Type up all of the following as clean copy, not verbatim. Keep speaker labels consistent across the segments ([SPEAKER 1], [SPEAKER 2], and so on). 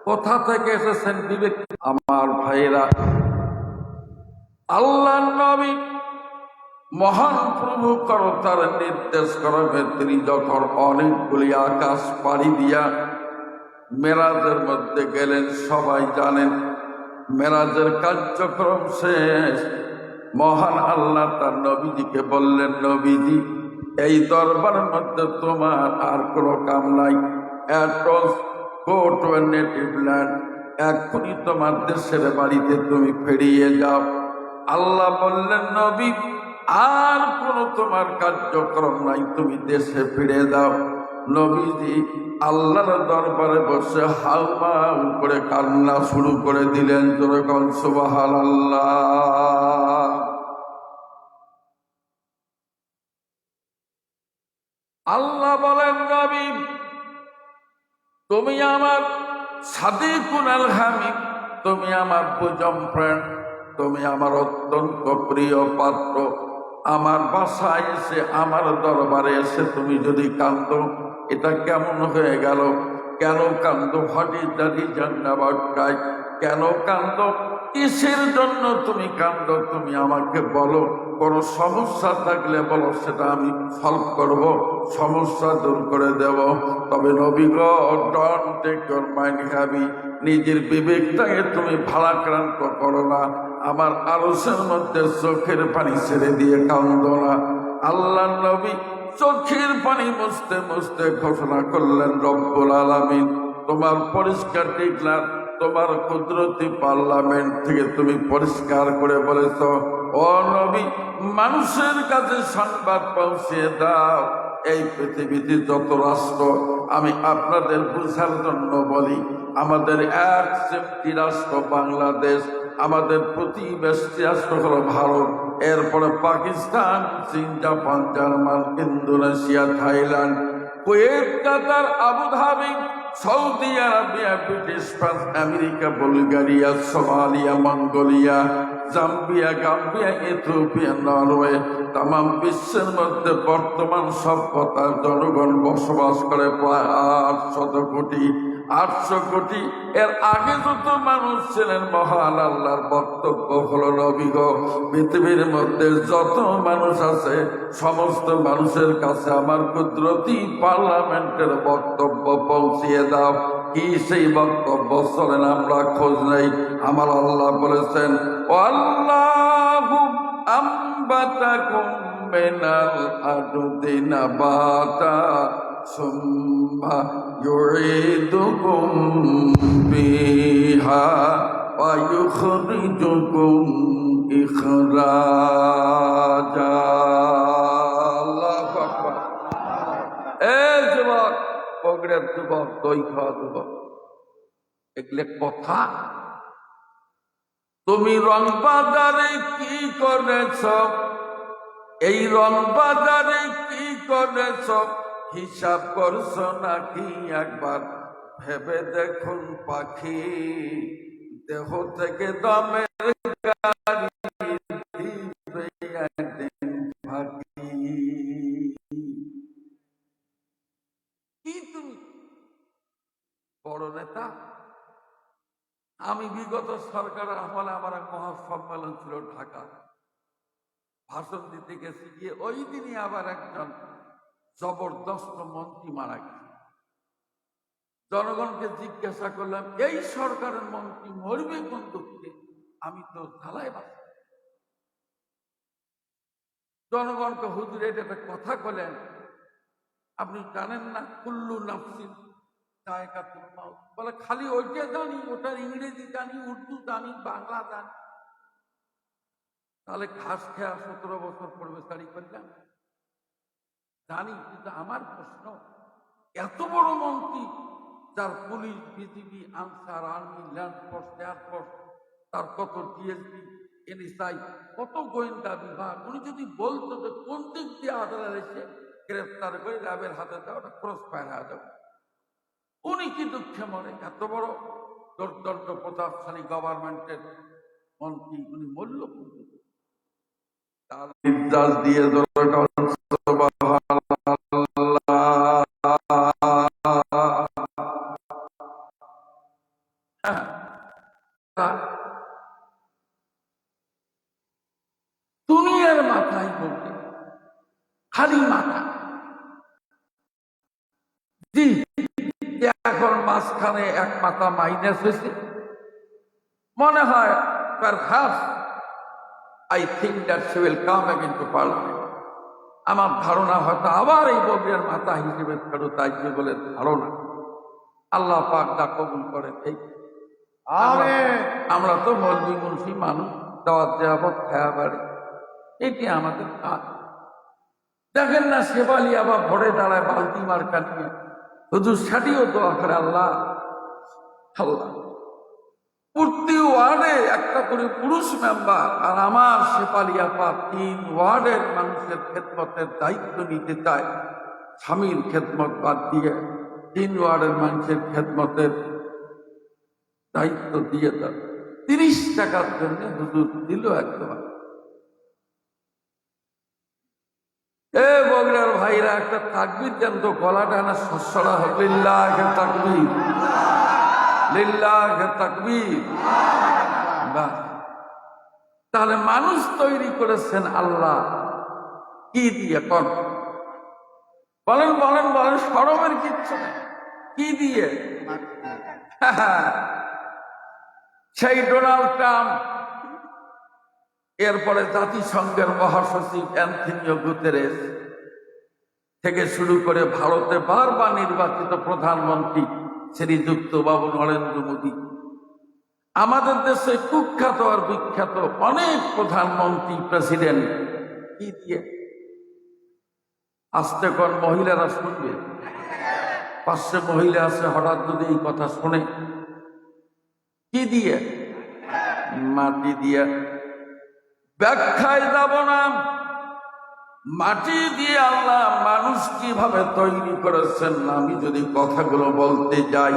[SPEAKER 1] কোথা থেকে এসেছেন বিবেক? আমার ভাইরা, আল্লাহ নবী মহান প্রভু করতার নির্দেশ করবে তিনি যখন অনেকগুলি আকাশ পাড়ি দিয়া মেরাজের মধ্যে গেলেন। সবাই জানেন মেরাজের কার্যক্রম শেষ। মহান আল্লাহ তার নবীজিকে বললেন, নবীজি এই দরবারের মধ্যে তোমার আর কোনো কাম নাই, go to a native land, এখনই তোমার দেশের বাড়িতে তুমি ফিরিয়ে যাও। আল্লাহ বললেন, নবী আর কোনো তোমার কার্যক্রম নাই, তুমি দেশে ফিরে যাও। নবীজি আল্লাহর দরবারে বসে হাউমাউ করে কান্না শুরু করে দিলেন। যেরকম সুবহানাল্লাহ। আল্লাহ বলেন, নবী তুমি আমার সাদিকুল আল হামিদ, তুমি আমার বোজম ফ্রেন্ড, তুমি আমার অত্যন্ত প্রিয় পাত্র। আমার বাসায় এসে, আমার দরবারে এসে তুমি যদি কান্দো, এটা কেমন হয়ে গেল? কেন কান্দো? What is the reason about Cry? কেন কান্দো? কিসের জন্য তুমি কান্দো? তুমি আমাকে বলো। কোনো সমস্যা থাকলে বলো, সেটা আমি সলভ করব, সমস্যা দূর করে দেব। তবে নবী গো, don't take your mind heavy, নিজের বিবেকটাকে তুমি ভারাক্রান্ত করো না। আমার আরশের মধ্যে চোখের পানি ছেড়ে দিয়ে কান্দো না। আল্লাহ নবী চোখের পানি মুছতে মুছতে ঘোষণা করলেন, রব্বুল আলামিন তোমার পরিষ্কার ডিক্লার, তোমার কুদরতি পার্লামেন্ট থেকে তুমি পরিষ্কার করে বলেছ, ও নবী মানুষের কাছে সংবাদ পৌঁছিয়ে দাও, এই পৃথিবীতে যত রাষ্ট্র, আমি আপনাদের বুঝার জন্য বলি, আমাদের এক সেফটি রাষ্ট্র বাংলাদেশ, আমাদের প্রতিবেশী রাষ্ট্র হলো ভারত, এরপরে পাকিস্তান, চীন, Japan, German, Indonesia, Thailand, Kuwait, Qatar, Abu Dhabi, Saudi Arabia, British, France, America, Bulgaria, Somalia, Mongolia, Zambia, Gambia, Ethiopia, Norway, তাম বিশ্বের মধ্যে বর্তমান সভ্যতার জনগণ বসবাস করে প্রায় 800 কোটি। 800 কোটি। এর আগে যত মানুষ ছিলেন, মহান আল্লাহর বক্তব্য হলো, নবী গো পৃথিবীর মধ্যে যত মানুষ আছে সমস্ত মানুষের কাছে আমার কুদরতি পার্লামেন্টের বক্তব্য পৌঁছিয়ে দাও। কি সেই বক্তব্য? চলেন আমরা খোঁজ নেই। আমার আল্লাহ বলেছেন, আল্লাহু আম্বাতাকুম মিনাল আরদি নাবাতা সুম্মা ইউঈদুকুম ফিহা ওয়া ইউখরিজুকুম ইখরাজা। আল্লাহু আকবার। এই যুবক, পগড়ের যুবক, দই খাওয়া যুবক, এগুলো কথা? তুমি রং বাজারে কি করেছ? এই রং বাজারে কি করেছ? হিসাব করছো নাকি? একবার ভেবে দেখুন পাখি, দেহ থেকে দমের গাড়ি দিবে একদিন ফাঁকি। কি তুমি বড় নেতা? আমি বিগত সরকারের আমলে আমার এক মহাসম্মেলন ছিল ঢাকা, ভাষণ দিতে গেছি, গিয়ে ওই দিনই আবার একজন জবরদস্ত মন্ত্রী মারা গেছে। জনগণকে জিজ্ঞাসা করলাম, এই সরকারের মন্ত্রী মরবে কোন দুঃখে? আমি তো ঢালাই বাসি। জনগণকে হুজুর এটা একটা কথা বলেন, আপনি জানেন না কুল্লু নাফসিন যায়কাতুল মাউত? বলে খালি ওইটা জানি, ওটার ইংরেজি জানি, উর্দু জানি, বাংলা জানি। তাহলে ঘাস খেয়া 17 বছর প্রবেশারি করলাম? জানি, কিন্তু আমার প্রশ্ন, এত বড় মন্ত্রী, যার police, BGB, answer, army, land force, air force, তার কত ডিএসপি, এনএসআই, কত গোয়েন্দা বিভাগ, উনি যদি বলতো যে কোন দিক দিয়ে আদালত এসে গ্রেফতার করে র্যাবের হাতে দেওয়া, ওটা ক্রস ফায়ার হয়ে যাবে, উনি কি দুঃখে মরে? এত বড় দুর্দণ্ড প্রতাপশালী গভর্নমেন্টের মন্ত্রী, উনি মূল্য তার নির্দেশ দিয়ে হ্যাঁ, তা দুনিয়ার মাথায় বলতে খালি মাথা। জি, এখন মাঝখানে এক মাথা মাইনাস হয়েছে মনে হয়। perhaps I think that she will come again to parliament. আমার ধারণা হয়তো আবার এই বগিয়ার মাথা হিসেবে ফেরত আসবে বলে ধারণা। আল্লাহ পাক তা কবুল করে। আমরা তো মলবি মুন্সি মানুষ, দাওয়াত দেওয়াবত খায়া বাড়ি, এটি আমাদের কাজ। দেখেন না শেফালি আবার ভরে দাঁড়ায় বালতি মার্কা নিয়ে, হুজুর সাটিও দোয়া করে আল্লাহ আল্লাহ। প্রতি ওয়ার্ডে একটা করে পুরুষ মেম্বার, আর আমার শেফালি আপা 3 ওয়ার্ডের মানুষের খেদমতের দায়িত্ব নিতে চায়। স্বামীর খেদমত বাদ দিয়ে 3 ওয়ার্ডের মানুষের খেদমতের দায়িত্ব দিয়ে দেন। 30 টাকার জন্য হুজুর দিল একদম। এ বগুড়ার ভাইরা একটা তাকবীর দেন তো, গলাটা না সসড়া হবে। লিল্লাহে তাকবীর, লিল্লাহে তাকবীর। বাহ, তাহলে মানুষ তৈরি করেছেন আল্লাহ কি দিয়ে? কর বলেন বলেন বলেন, শরমের কিচ্ছু নেই। কি দিয়ে? সেই ডোনাল্ড ট্রাম্প, এরপরে জাতিসংঘের মহাসচিব অ্যান্থনিও গুতেরেস থেকে শুরু করে ভারতে বারবার নির্বাচিত প্রধানমন্ত্রী শ্রীযুক্ত বাবু নরেন্দ্র মোদী, আমাদের দেশে কুখ্যাত আর বিখ্যাত অনেক প্রধানমন্ত্রী, প্রেসিডেন্ট, কি দিয়ে? আস্তে কর, মহিলারা শুনবে। 500 মহিলা আছে, হঠাৎ যদি এই কথা শুনে, কি দিয়ে? মাটি দিয়ে। ব্যাখ্যায় যাব না। মাটি দিয়ে আল্লাহ মানুষ কিভাবে তৈরি করেছেন, আমি যদি কথাগুলো বলতে যাই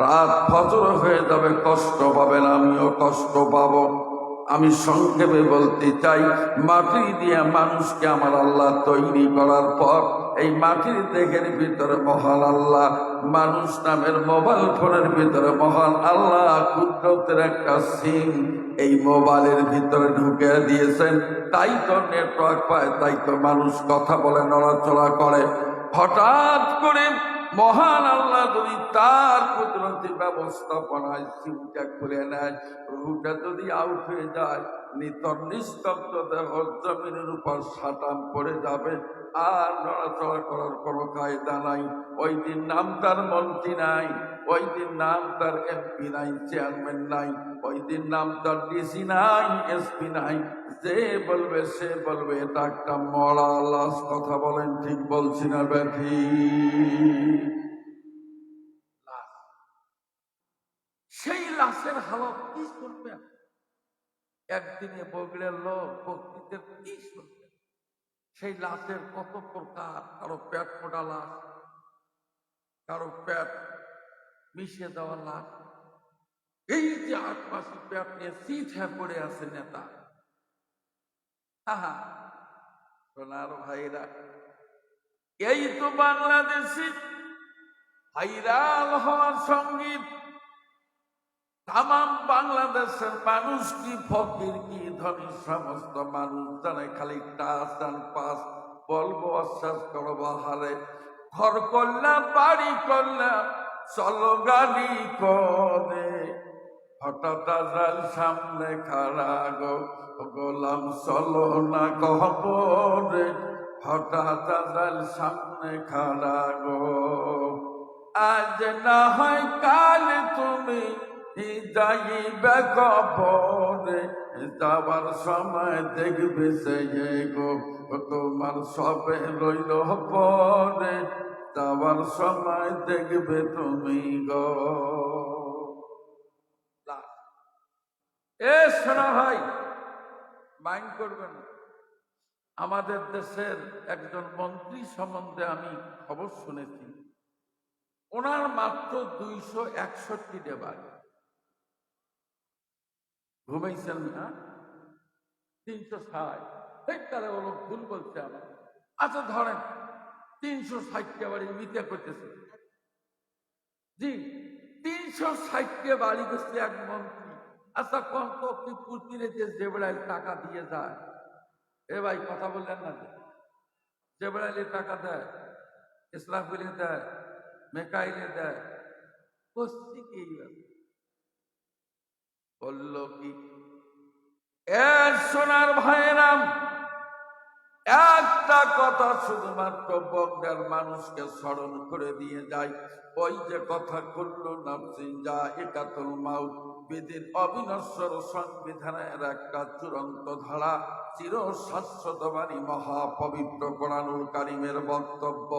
[SPEAKER 1] রাত ফজর হয়ে যাবে, কষ্ট পাবেন, আমিও কষ্ট পাবো। আমি সংক্ষেপে বলতে চাই, মাটি দিয়ে মানুষকে আমার আল্লাহ তৈরি করার পর এই মাটির দেহের ভিতরে মহান আল্লাহ, মানুষ নামের মোবাইল ফোনের ভিতরে মহান আল্লাহ কুদরতের একটা সিম এই মোবাইলের ভিতরে ঢুকে দিয়েছেন। তাই তো নেটওয়ার্ক পায়, তাই তো মানুষ কথা বলে, নড়াচড়া করে। হঠাৎ করে মহান আল্লাহ যদি তার কুদরতি ব্যবস্থাপনায় সিমটা খুলে নেয়, রুটা যদি আউট হয়ে যায়, নিতর নিস্তব্ধ দেহ জমিনের উপর সাটান পড়ে যাবে, আর নড়াচড়া করার কোনো কায়দা নাই। ওই দিন নাম তার মন্ত্রী নাই, ওই দিন নাম তার এমপি নাই, চেয়ারম্যান নাই, ওই দিন নাম তার ডিসি নাই, এসপি নাই। যে বলবে সে বলবে এটা একটা মরা লাশ। কথা বলেন ঠিক বলছি না ব্যাধি? সেই লাশের হালত কি শুনবেন? একদিনে বগড়ের লোক বক্তৃতার কি শুনবেন? সেই লাশের কত প্রকার। কারো পেট ফোটা লাশ, কারো পেট মিশিয়ে দেওয়া লাশ। এই যে 8 মাসি পেট নিয়ে সিট হয়ে পড়ে আছে নেতা। সোনার ভাইরা, এই তো বাংলাদেশি ভাইরাল হওয়ার সঙ্গীত। তাম বাংলাদেশের মানুষ কি ফকির কি ধনী, সমস্ত মানুষ জানে খালি টাস আর পাস। বলবো আশ্বাস করবো হারে, ঘর করলাম বাড়ি করলাম চলো গাড়ি করে। হঠাৎ আজাল সামনে খাড়া গো, গোলাম চলো না কবরে। হঠাৎ আজাল সামনে খাড়া গো, আজ না হয় কাল তুমি যাইবে কবরে। যাবার সময় দেখবে সে গো, তোমার সবে রইল পরে। যাবার সময় দেখবে তুমি গো। এ সোনা ভাই, মাইন্ড করবেন না। আমাদের দেশের একজন মন্ত্রী সম্বন্ধে আমি খবর শুনেছি, ওনার মাত্র 261টা বাড়ি। ঘুমাইছেন না? 360। তারা ও লোক ভুল বলছে আমার। আচ্ছা ধরেন 360টা বাড়ি মিথ্যা করতেছে। জি, 360 বাড়ি করছে এক মন্ত্রী। আচ্ছা কোন পুতিরে যে জেবরাইল টাকা দিয়ে যায়, এ ভাই কথা বললেন না, যে জেবরাইলে টাকা দেয়, ইসরাফিলে দেয়, মেকাইলে দেয়, করছি কি বললো কি? এর সোনার ভাইরাম, একটা কথা শুধুমাত্র বঙ্গের মানুষকে স্মরণ করে দিয়ে যায়। ওই যে কথা করলো নাফসিন যায়িকাতুল মাউত, বিধির অবিনশ্বর সংবিধানের একটা চূড়ান্ত ধারা, চির শাশ্বতবাণী মহাপবিত্র কোরআনুল কারীমের বক্তব্য,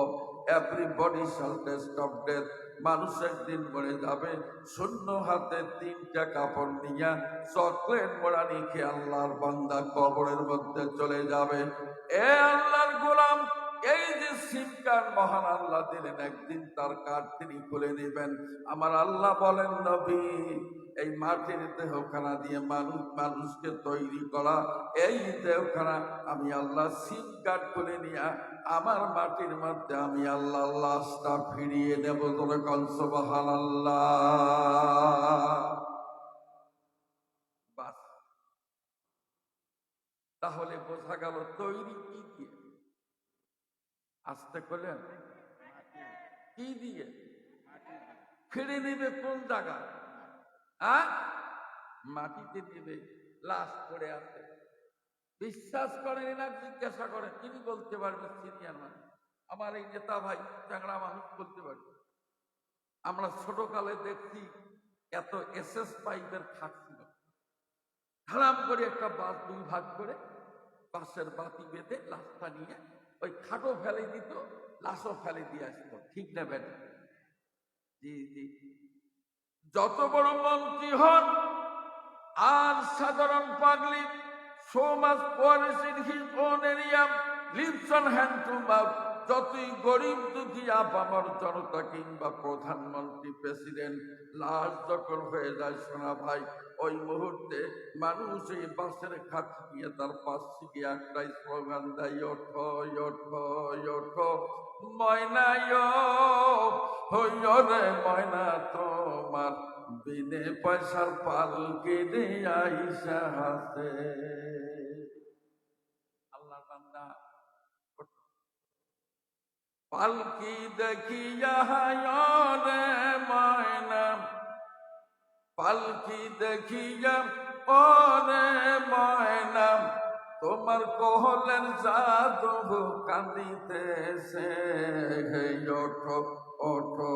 [SPEAKER 1] everybody shall test of death. মানুষ একদিন মরে যাবে, শূন্য হাতে 3টা কাপড় নিয়ে চকলেট মোড়ানি খেয়ে আল্লাহর বান্দা কবরের মধ্যে চলে যাবে। এ আল্লাহর গোলাম, এই যে সিম কার্ড মহান আল্লাহ দিলেন, একদিন তার কার্ড তিনি খুলে নেবেন। আমার আল্লাহ বলেন, নবী, এই মাটির দেহখানা দিয়ে মানুষকে তৈরি করা, এই দেহখানা আমি আল্লাহ সিম কার্ড খুলে নিয়ে আমার মাটির মধ্যে আমি আল্লাহ লাশটা ফিরিয়ে নেব। তোরে কল সুবহানাল্লাহ। বাস, তাহলে বোঝা গেল তৈরি কি দিয়ে? আসতে করলেন কি দিয়ে ফিরে নেবে? কোন জায়গা? মাটিতে নেবে। লাশ পড়ে আছে, বিশ্বাস করেন না? জিজ্ঞাসা করেন, তিনি বলতে পারবেন, সিনিয়র মানুষ, আমার এই নেতা ভাই চাংড়া মানুষ বলতে পারবে। আমরা ছোটকালে দেখছি এত এসএস পাইপের খাট ছিল, হারাম করে একটা বাস 2 ভাগ করে বাসের বাতি বেঁধে লাশটা নিয়ে ওই খাটও ফেলে দিত, লাশও ফেলে দিয়ে আসতো। ঠিক না বেটা? জি জি। যত বড় মন্ত্রী হন আর সাধারণ public, so much police in his own area, lives on hand to mouth. যতই গরিব দুঃখী আপামর জনতা কিংবা প্রধানমন্ত্রী, প্রেসিডেন্ট লাশ যখন হয়ে যায় সোনা ভাই, ওই মুহূর্তে মানুষ এই বাসের খাট নিয়ে তার পাশ থেকে একটাই স্লোগান দেয়, ওঠো ওঠো ওঠো ময়না রে ময়না, তোমার বিনে পয়সার পালকি দিয়ে আইসা হাসে। আল্লাহ বান্দা পালকি দেখিয়া রে ময়না, পালকি দেখিয়া ওরে ময়না, তোমার কোহলের জাদু কান্দিতেছে। ওঠো ওঠো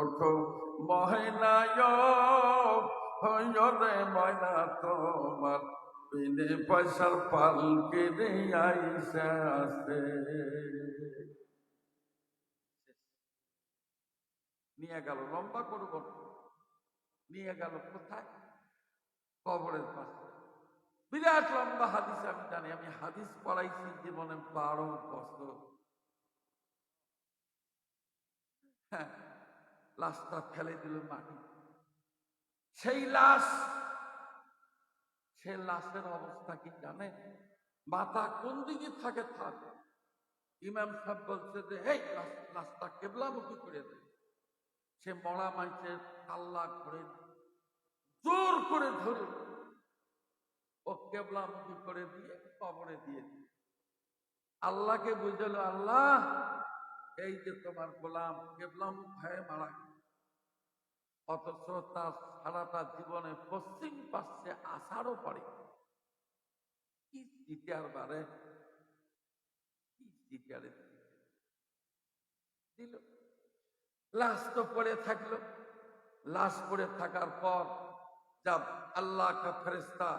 [SPEAKER 1] ওঠো ময়না রে ময়না, তোমার বিনে পয়সার পালকি দিয়ে আইসা আসে। নিয়ে গেল, লম্বা করব, নিয়ে গেল কোথায়? কবরের পাশে। বিরাট লম্বা হাদিস আমি জানি, আমি হাদিস পড়াইছি জীবনে 12 বছর। হ্যাঁ, লাশটা ফেলে দিল মাটি। সেই লাশ, সে লাশের অবস্থা কি জানে? মাথা কোন দিকে থাকে থাকে। ইমাম সাহেব বলছে যে এই লাশটা কেবলামুখী করে দেয়। সে মরা মাইছে কাল্লা করে জোর করে ধরে ও কেবলামুখী করে দিয়ে কবরে দিয়ে দিল। আল্লাহকে বুঝলো, আল্লাহ এই যে তোমার গোলাম কেবলামুখ হয়ে মারা গেল, অথচ তার সারাটা জীবনে পশ্চিম পাশে আসারও পারে কি চিটার বারে, কি চিটারে দিল। লাশ তো পড়ে থাকলো। লাশ পড়ে থাকার পর जब अल्लाह का फरिश्ता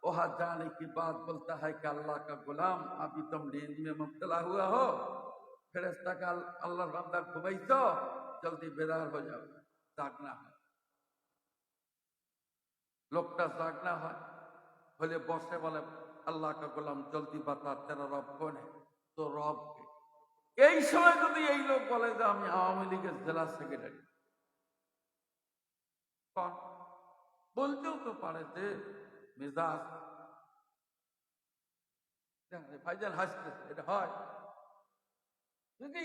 [SPEAKER 1] वहां जाने की बात बोलता है कि अल्लाह का गुलाम अभी तुम नींद में मुब्तला हुआ हो, फरिश्ता का अल्लाह बंदा घुमाइছো, जल्दी बेदार हो जाओ, जागना है। लोकटा जागना है बोले बसे बोले अल्लाह का गुलाम जल्दी बता तेरा रब कौन है? तो रब के এই সময় যদি এই লোক বলে যে আমি আওয়ামী লীগের জেলা সেক্রেটারি, কোন বলতেও তো পারে যে মেজাজ ভাইজান হাসতেছে, এটা হয়। যদি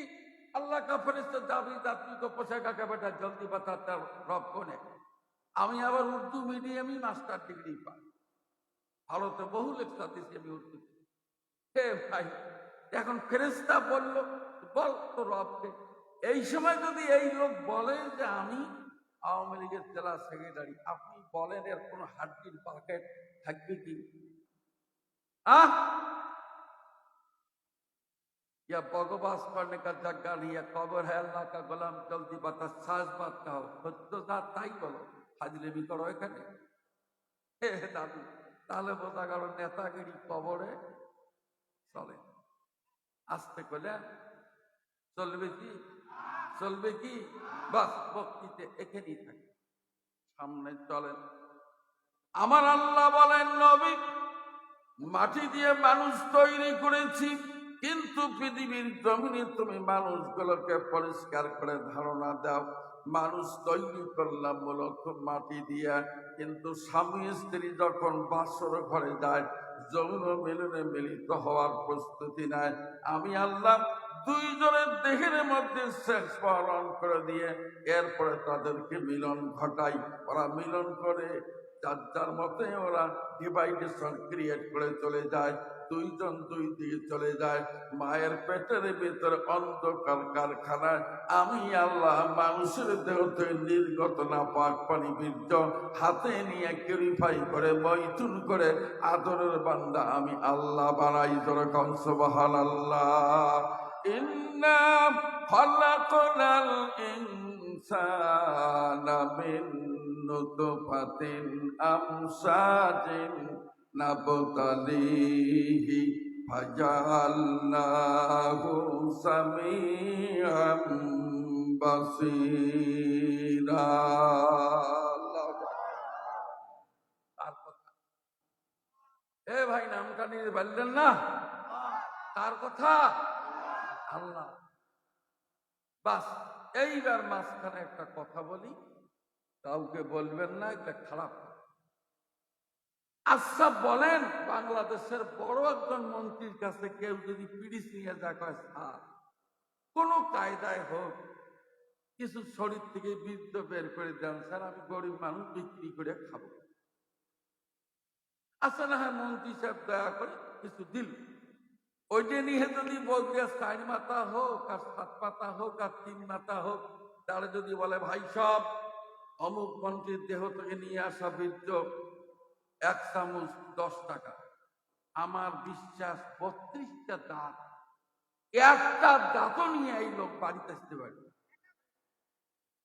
[SPEAKER 1] अल्लाह का फरिश्ता जावेद आदमी को पूछेगा कि बेटा जल्दी बता तेरा रब कौन है, আমি আবার উর্দু মিডিয়ামই মাস্টার ডিগ্রি পাই, ভারতে বহু লেকচার দিচ্ছি আমি উর্দু। হে ভাই, এখন ফেরেশতা বলল বল তো রবকে। এই সময় যদি এই লোক বলে যে আমি আওয়ামী লীগের জেলা সেক্রেটারি, আপনি বলেন এর কোন হাড্ডির বাকেট থাকবে কি? या बकवास करने का जगह नहीं है, कबर है अल्लाह का गुलाम, जल्दी बता, साज बात कहो, সত্য যা তাই বলো, ফাজলেমি করো এখানে। হে দাদু, তাহলে বোঝা গেল নেতাগিরি কবরে চলে। আসতে করলে চলবে কি? চলবে কি? বাস বক্তৃতে এখানেই থাকে, সামনে চলেন। আমার আল্লাহ বলেন, নবী, মাটি দিয়ে মানুষ তৈরি করেছি, কিন্তু পৃথিবীর জমিনে তুমি মানুষগুলোকে পরিষ্কার করে ধারণা দাও। মানুষ তৈরি করলাম মূলত মাটি দিয়া, কিন্তু স্বামী স্ত্রী যখন বাসর ঘরে যায়, যৌন মিলনে মিলিত হওয়ার প্রস্তুতি নেয়, আমি আল্লাহ দুইজনের দেহের মধ্যে সেক্স পালন করে দিয়ে এরপরে তাদেরকে মিলন ঘটাই। ওরা মিলন করে যার যার মতে ওরা ডিভাইডেশন ক্রিয়েট করে চলে যায়, দুইজন দুই দিকে চলে যায়। মায়ের পেটের ভিতরে অন্ধকার কারখানায় আমি আল্লাহ মানুষের দেহ থেকে নির্গত না পাক পানি বীর্য হাতে নিয়ে পিউরিফাই করে মৈথুন করে আদরের বান্দা আমি আল্লাহ বানাই। যেরকম সুবহানাল্লাহ। ইন্না খালাকনাল ইনসানা মিন নুতফাতিন আমসাজিন নাবতালিহি ফাজালনাহু সামিআম বাসীরা। তার কথা এ ভাই, নামটা নিয়ে বললেন না, তার কথা আল্লাহ। বাস এইবার মাঝখানে একটা কথা বলি, কাউকে বলবেন না, এটা খারাপ। আচ্ছা বলেন, বাংলাদেশের বড় একজন মন্ত্রীর কাছে কেউ যদি পিডিস নিয়ে যা কয়, স্যার কোন কায়দায় হোক কিছু শরীর থেকে বীর্য বের করে দেন স্যার, আমি গরিব মানুষ বিক্রি করে খাবো। আচ্ছা না হয় মন্ত্রী সাহেব দয়া করে কিছু দিল, ওইটা নিয়ে যদি বলতে 4 মাথা হোক আর 7 পাতা হোক আর 3 মাথা হোক, তাহলে যদি বলে ভাই সব অমুক মন্ত্রীর দেহ থেকে নিয়ে আসা বীর্য 1 চামচ 10 টাকা, আমার বিশ্বাস 32টা দাঁত, একটা দাঁতও নিয়ে এই লোক বাড়িতে আসতে পারে।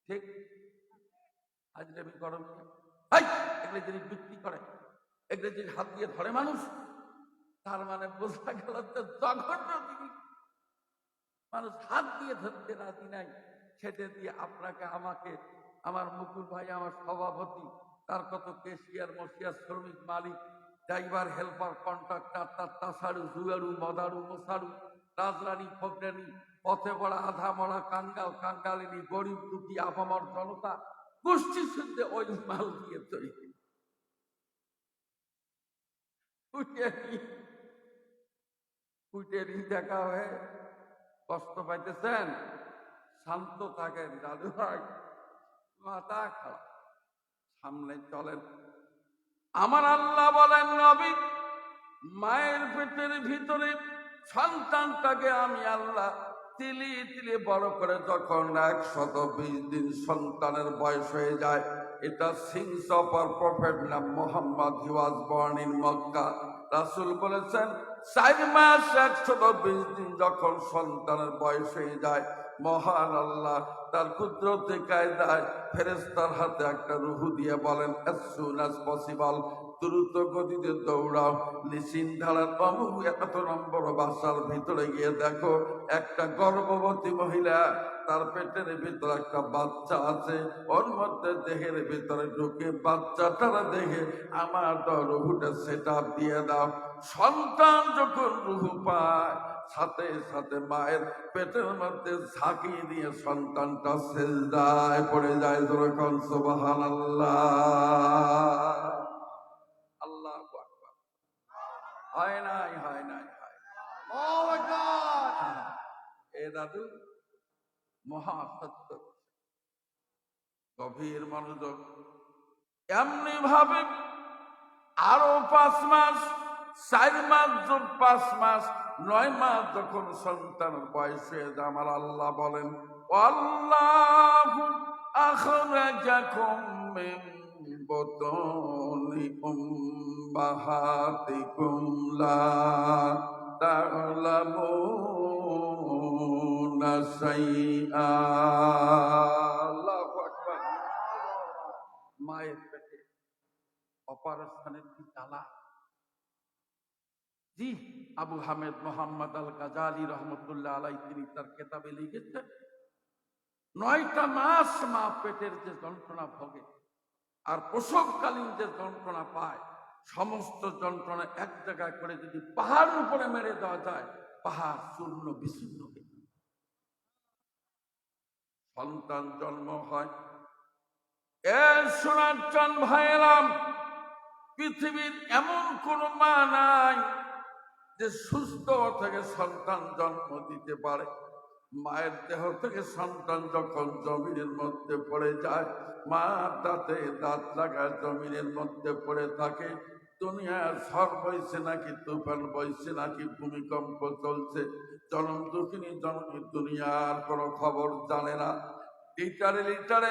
[SPEAKER 1] ঠিক আজ আমি গরম এগুলো জিনিস বিক্রি করে, এগুলো জিনিস হাত দিয়ে ধরে মানুষ, তার মানে বোঝা গেল তো জঘন্য জিনিস মানুষ হাত দিয়ে ধরতে রাজি নাই। সেটা দিয়ে আপনাকে আমাকে, আমার মুকুল ভাই আমার সভাপতি, তার কত কেশিয়ার মশিয়ার শ্রমিক মালিক ড্রাইভার হেল্পার কন্ট্রাক্টর, তার তাসাড়ু জুয়ারু মদারু মশারু রাজরানী ফকরানি পথে পড়া আধা মরা কাঙ্গাল কাঙ্গালিনী গরিব দুঃখী আপামর জনতা গোষ্ঠী শুদ্ধে ওই মাল দিয়ে তৈরি। কুটেরি দেখা হয়ে কষ্ট পাইতেছেন, শান্ত থাকেন দাদু ভাই, মাথা খারাপ, সামনে চলেন। আমার আল্লাহ বলেন, নবী, মায়ের পেটের ভিতরে সন্তানটাকে আমি আল্লাহ তিলি তিলি বড় করে যখন 120 দিন সন্তানের বয়স হয়ে যায়, এটা সিংস অফ আর প্রফেট নাম মোহাম্মদ, হি ওয়াজ বর্ন ইন মক্কা। রাসূল বলেছেন 4 মাস 120 দিন যখন সন্তানের বয়স হয়ে যায়, মহান আল্লাহ তার কুদরতে কায়দায় ফেরেশতার হাতে একটা রুহু দিয়ে বলেন, as soon as possible, দ্রুত গতিতে দৌড়াও, নিশিন ধারার অমুক এত নম্বর বাসার ভিতরে গিয়ে দেখো একটা গর্ভবতী মহিলা, তার পেটের ভিতরে একটা বাচ্চা আছে, ওর মধ্যে দেহের ভিতরে ঢুকে বাচ্চাটারা দেখে আমার রুহুটা সেট আপ দিয়ে দাও। সন্তান যখন রুহু পায়, সাথে সাথে মায়ের পেটের মধ্যে ঝাঁকিয়ে দিয়ে সন্তানটা সিজদায় পড়ে যায়। যেরকম সুবহানাল্লাহ। আল্লাহু আকবার। হয় নাই, হয় নাই, হয় এ দাদু মহা সত্য, গভীর মনোযোগ। এমনি ভাবে আরো 5 মাস, 4 মাস যোগ 5 মাস, 9 মাস যখন সন্তানের বয়স হয়ে যায়, আমার আল্লাহ বলেন, আল্লাহু আখরাজাকুম মিন বুতুনি উম্মাহাতিকুম লা তা'লামুনা শাইআ। আল্লাহু আকবার। মায়ের পেটে অপারেশনের কি জ্বালা! জি, আবু হামেদ মোহাম্মদ আল গাজালি রহমতুল্লাহ আলাই তিনি তার কেতাবে লিখেছেন, 9টা মাস মা পেটের যে যন্ত্রণা ভোগে আর প্রসবকালীন যে যন্ত্রণা পায়, সমস্ত যন্ত্রণা এক জায়গায় করে যদি পাহাড়ের উপরে মেরে দেওয়া যায়, পাহাড় চূর্ণ বিচ্ছিন্ন হয়ে যায়। সন্তান জন্ম হয়, এ সোনার ভাইয়েরাম, পৃথিবীর এমন কোন মা নাই যে সুস্থ থেকে সন্তান জন্ম দিতে পারে। মায়ের দেহ থেকে সন্তান যখন জমিনের মধ্যে পড়ে যায়, মা দাঁতে দাঁত লাগায় জমিনের মধ্যে পড়ে থাকে। দুনিয়ার ঝড় বইছে নাকি তুফান বইছে নাকি ভূমিকম্প চলছে, জনম দুঃখিনী জননী দুনিয়ার কোনো খবর জানে না। লিটারে লিটারে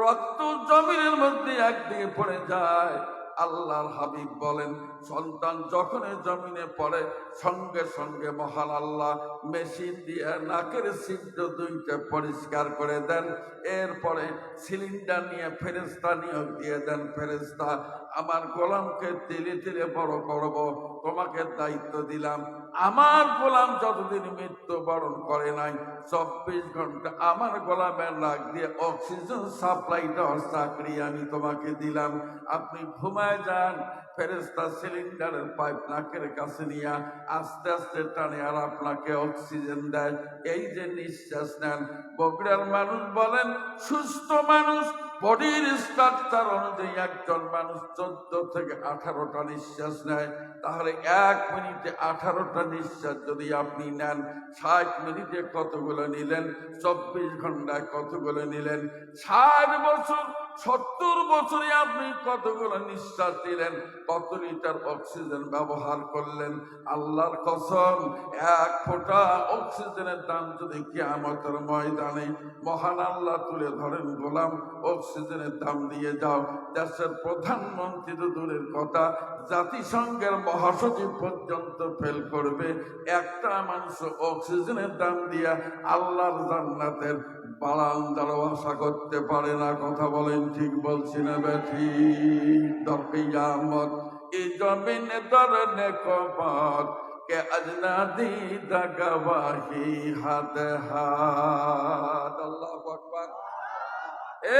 [SPEAKER 1] রক্ত জমিনের মধ্যে একদিকে পড়ে যায়। আল্লাহর হাবিব বলেন, সন্তান যখন জমিনে পড়ে, সঙ্গে সঙ্গে মহান আল্লাহ মেশিন দিয়ে নাকের ছিদ্র 2টা পরিষ্কার করে দেন। এরপরে সিলিন্ডার নিয়ে ফেরেশতা নিয়োগ দিয়ে দেন, ফেরেশতা আমার গোলামকে তিলে তিলে বড় করব, তোমাকে দায়িত্ব দিলাম। আমার গোলাম যতদিন মৃত্যুবরণ করে নাই, 24 ঘন্টা আমার গোলামের নাক দিয়ে অক্সিজেন সাপ্লাই দেওয়ার চাকরি আমি তোমাকে দিলাম। আপনি ঘুমায় যান। ফেরেশতা সিলিন্ডারের পাইপ নাকের কাছে নিয়ে আস্তে আস্তে টানে আর আপনাকে অক্সিজেন দেয়। এই যে নিঃশ্বাস নেন, বগুড়ার মানুষ বলেন, সুস্থ মানুষ বডির স্ট্রাকচার অনুযায়ী একজন মানুষ 14 থেকে 18টা নিঃশ্বাস নেয়। তাহলে 1 মিনিটে 18টা নিঃশ্বাস যদি আপনি নেন, 60 মিনিটে কতগুলো নিলেন? 24 ঘন্টায় কতগুলো নিলেন? 60 বছর 70 বছরে আপনি কতগুলো নিঃশ্বাস দিলেন? কত লিটার অক্সিজেন ব্যবহার করলেন? আল্লাহর কসম, 1 ফোঁটা অক্সিজেনের দাম যদি কিয়ামতের ময়দানে মহান আল্লাহ তুলে ধরেন, গোলাম অক্সিজেনের দাম দিয়ে যাও, দেশের প্রধানমন্ত্রী তো দূরের কথা, জাতিসংঘের মহাসচিব পর্যন্ত ফেল করবে। একটা মানুষ অক্সিজেনের দাম দিয়া আল্লাহর জান্নাতের বারান্দারও আশা করতে পারে না। কথা বলেন, ঠিক বলছি না বেঠি? দরকিয়ামত এই জমিনে দরনে কবর কে আজনা দিদা গবাহি হাত হাত। আল্লাহু আকবার।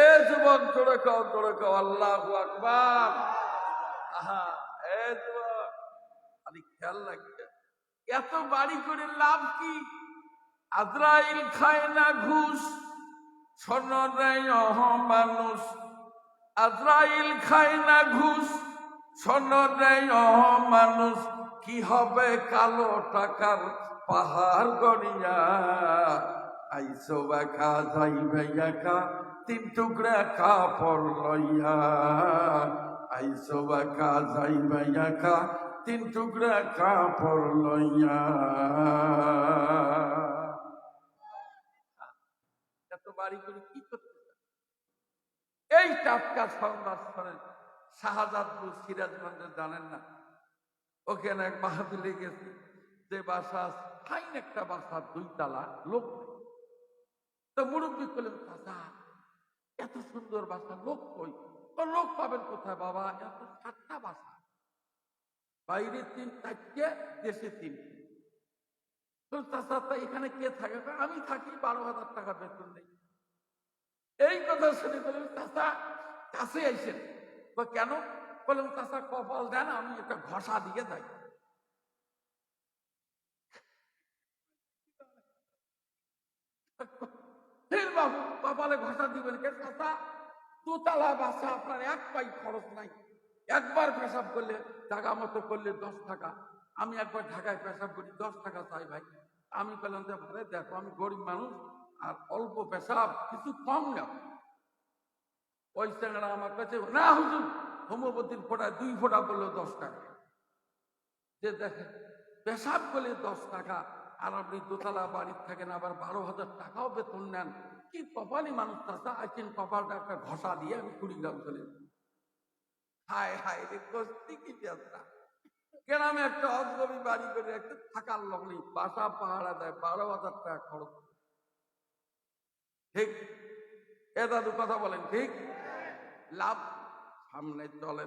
[SPEAKER 1] এ যুবক জোরে কও আল্লাহু আকবার। আহা, এ যুবক, খালি খেয়াল রাখবে, এত বাড়ি করে লাভ কি? আজরাইল খায় না ঘুষ, শোনো রে মানুষ, আজরাইল খায় না ঘুষ, শোনো রে মানুষ, কি হবে কালো টাকার পাহাড় গড়িয়া, আইসো বাঁকা যাইবে একা 3 টুকরা কাপড় লইয়া, আইসো বাঁকা যাইবে একা 3 টুকরা কাপড় লইয়া। এত বাড়ি করে কি করতে? এই টাটকা সংবাদ শোনেন, শাহজাদপুর সিরাজগঞ্জে জানেন না, ওখানে এক মাহফিলে গেছে, যে বাসা ফাইন একটা বাসা 2 তলা, লোক তো মুরব্বী করলেন, চাচা এত সুন্দর বাসা, লোক কই? লোক পাবেন কোথায় বাবা, এত 7টা বাসা, বাইরে 3-4টে, দেশে 3টে। তো চাচা তা এখানে কে থাকে? আমি থাকি, 12,000 টাকা বেতন নেই। এই কথা শুনে বললেন, চাচা কাছে আইসেন। কেন? বললেন, চাচা কপাল দেন, আমি একটা ঘষা দিয়ে যাই। বাবু কপালে ঘষা দিবেন কে? চাচা 2 তলা বাসা, আপনার 1 পাই খরচ নাই, একবার পেশাব করলে জায়গা মতো করলে 10 টাকা। আমি একবার ঢাকায় পেশাব করি, 10 টাকা চাই ভাই। আমি বললাম যে ভাই দেখো, আমি গরিব মানুষ আর অল্প পেশাব, কিছু কম নেব। ওই চ্যাংড়া আমার কাছে, না হুজুর হোমিওপ্যাথির ফোঁটা 2 ফোঁটা বললো 10 টাকা। যে দেখে পেশাব করলে 10 টাকা, আর আপনি দোতলা বাড়ির থাকেন, আবার 12,000 টাকাও বেতন নেন। কি কপালি মানুষ চাষা আছেন, কপালটা একটা ঘষা দিয়ে আমি কুড়িগ্রাম চলে যাই। হায় হায় রে, কষ্টি কি চেষ্টা। গ্রামে একটা অজগবি বাড়ি করে একটা থাকার লোক নেই, বাসা পাহাড়া দেয়, 12,000 টাকা খরচ। ঠিক এ দাদু কথা বলেন, ঠিক লাভ সামনে চলে।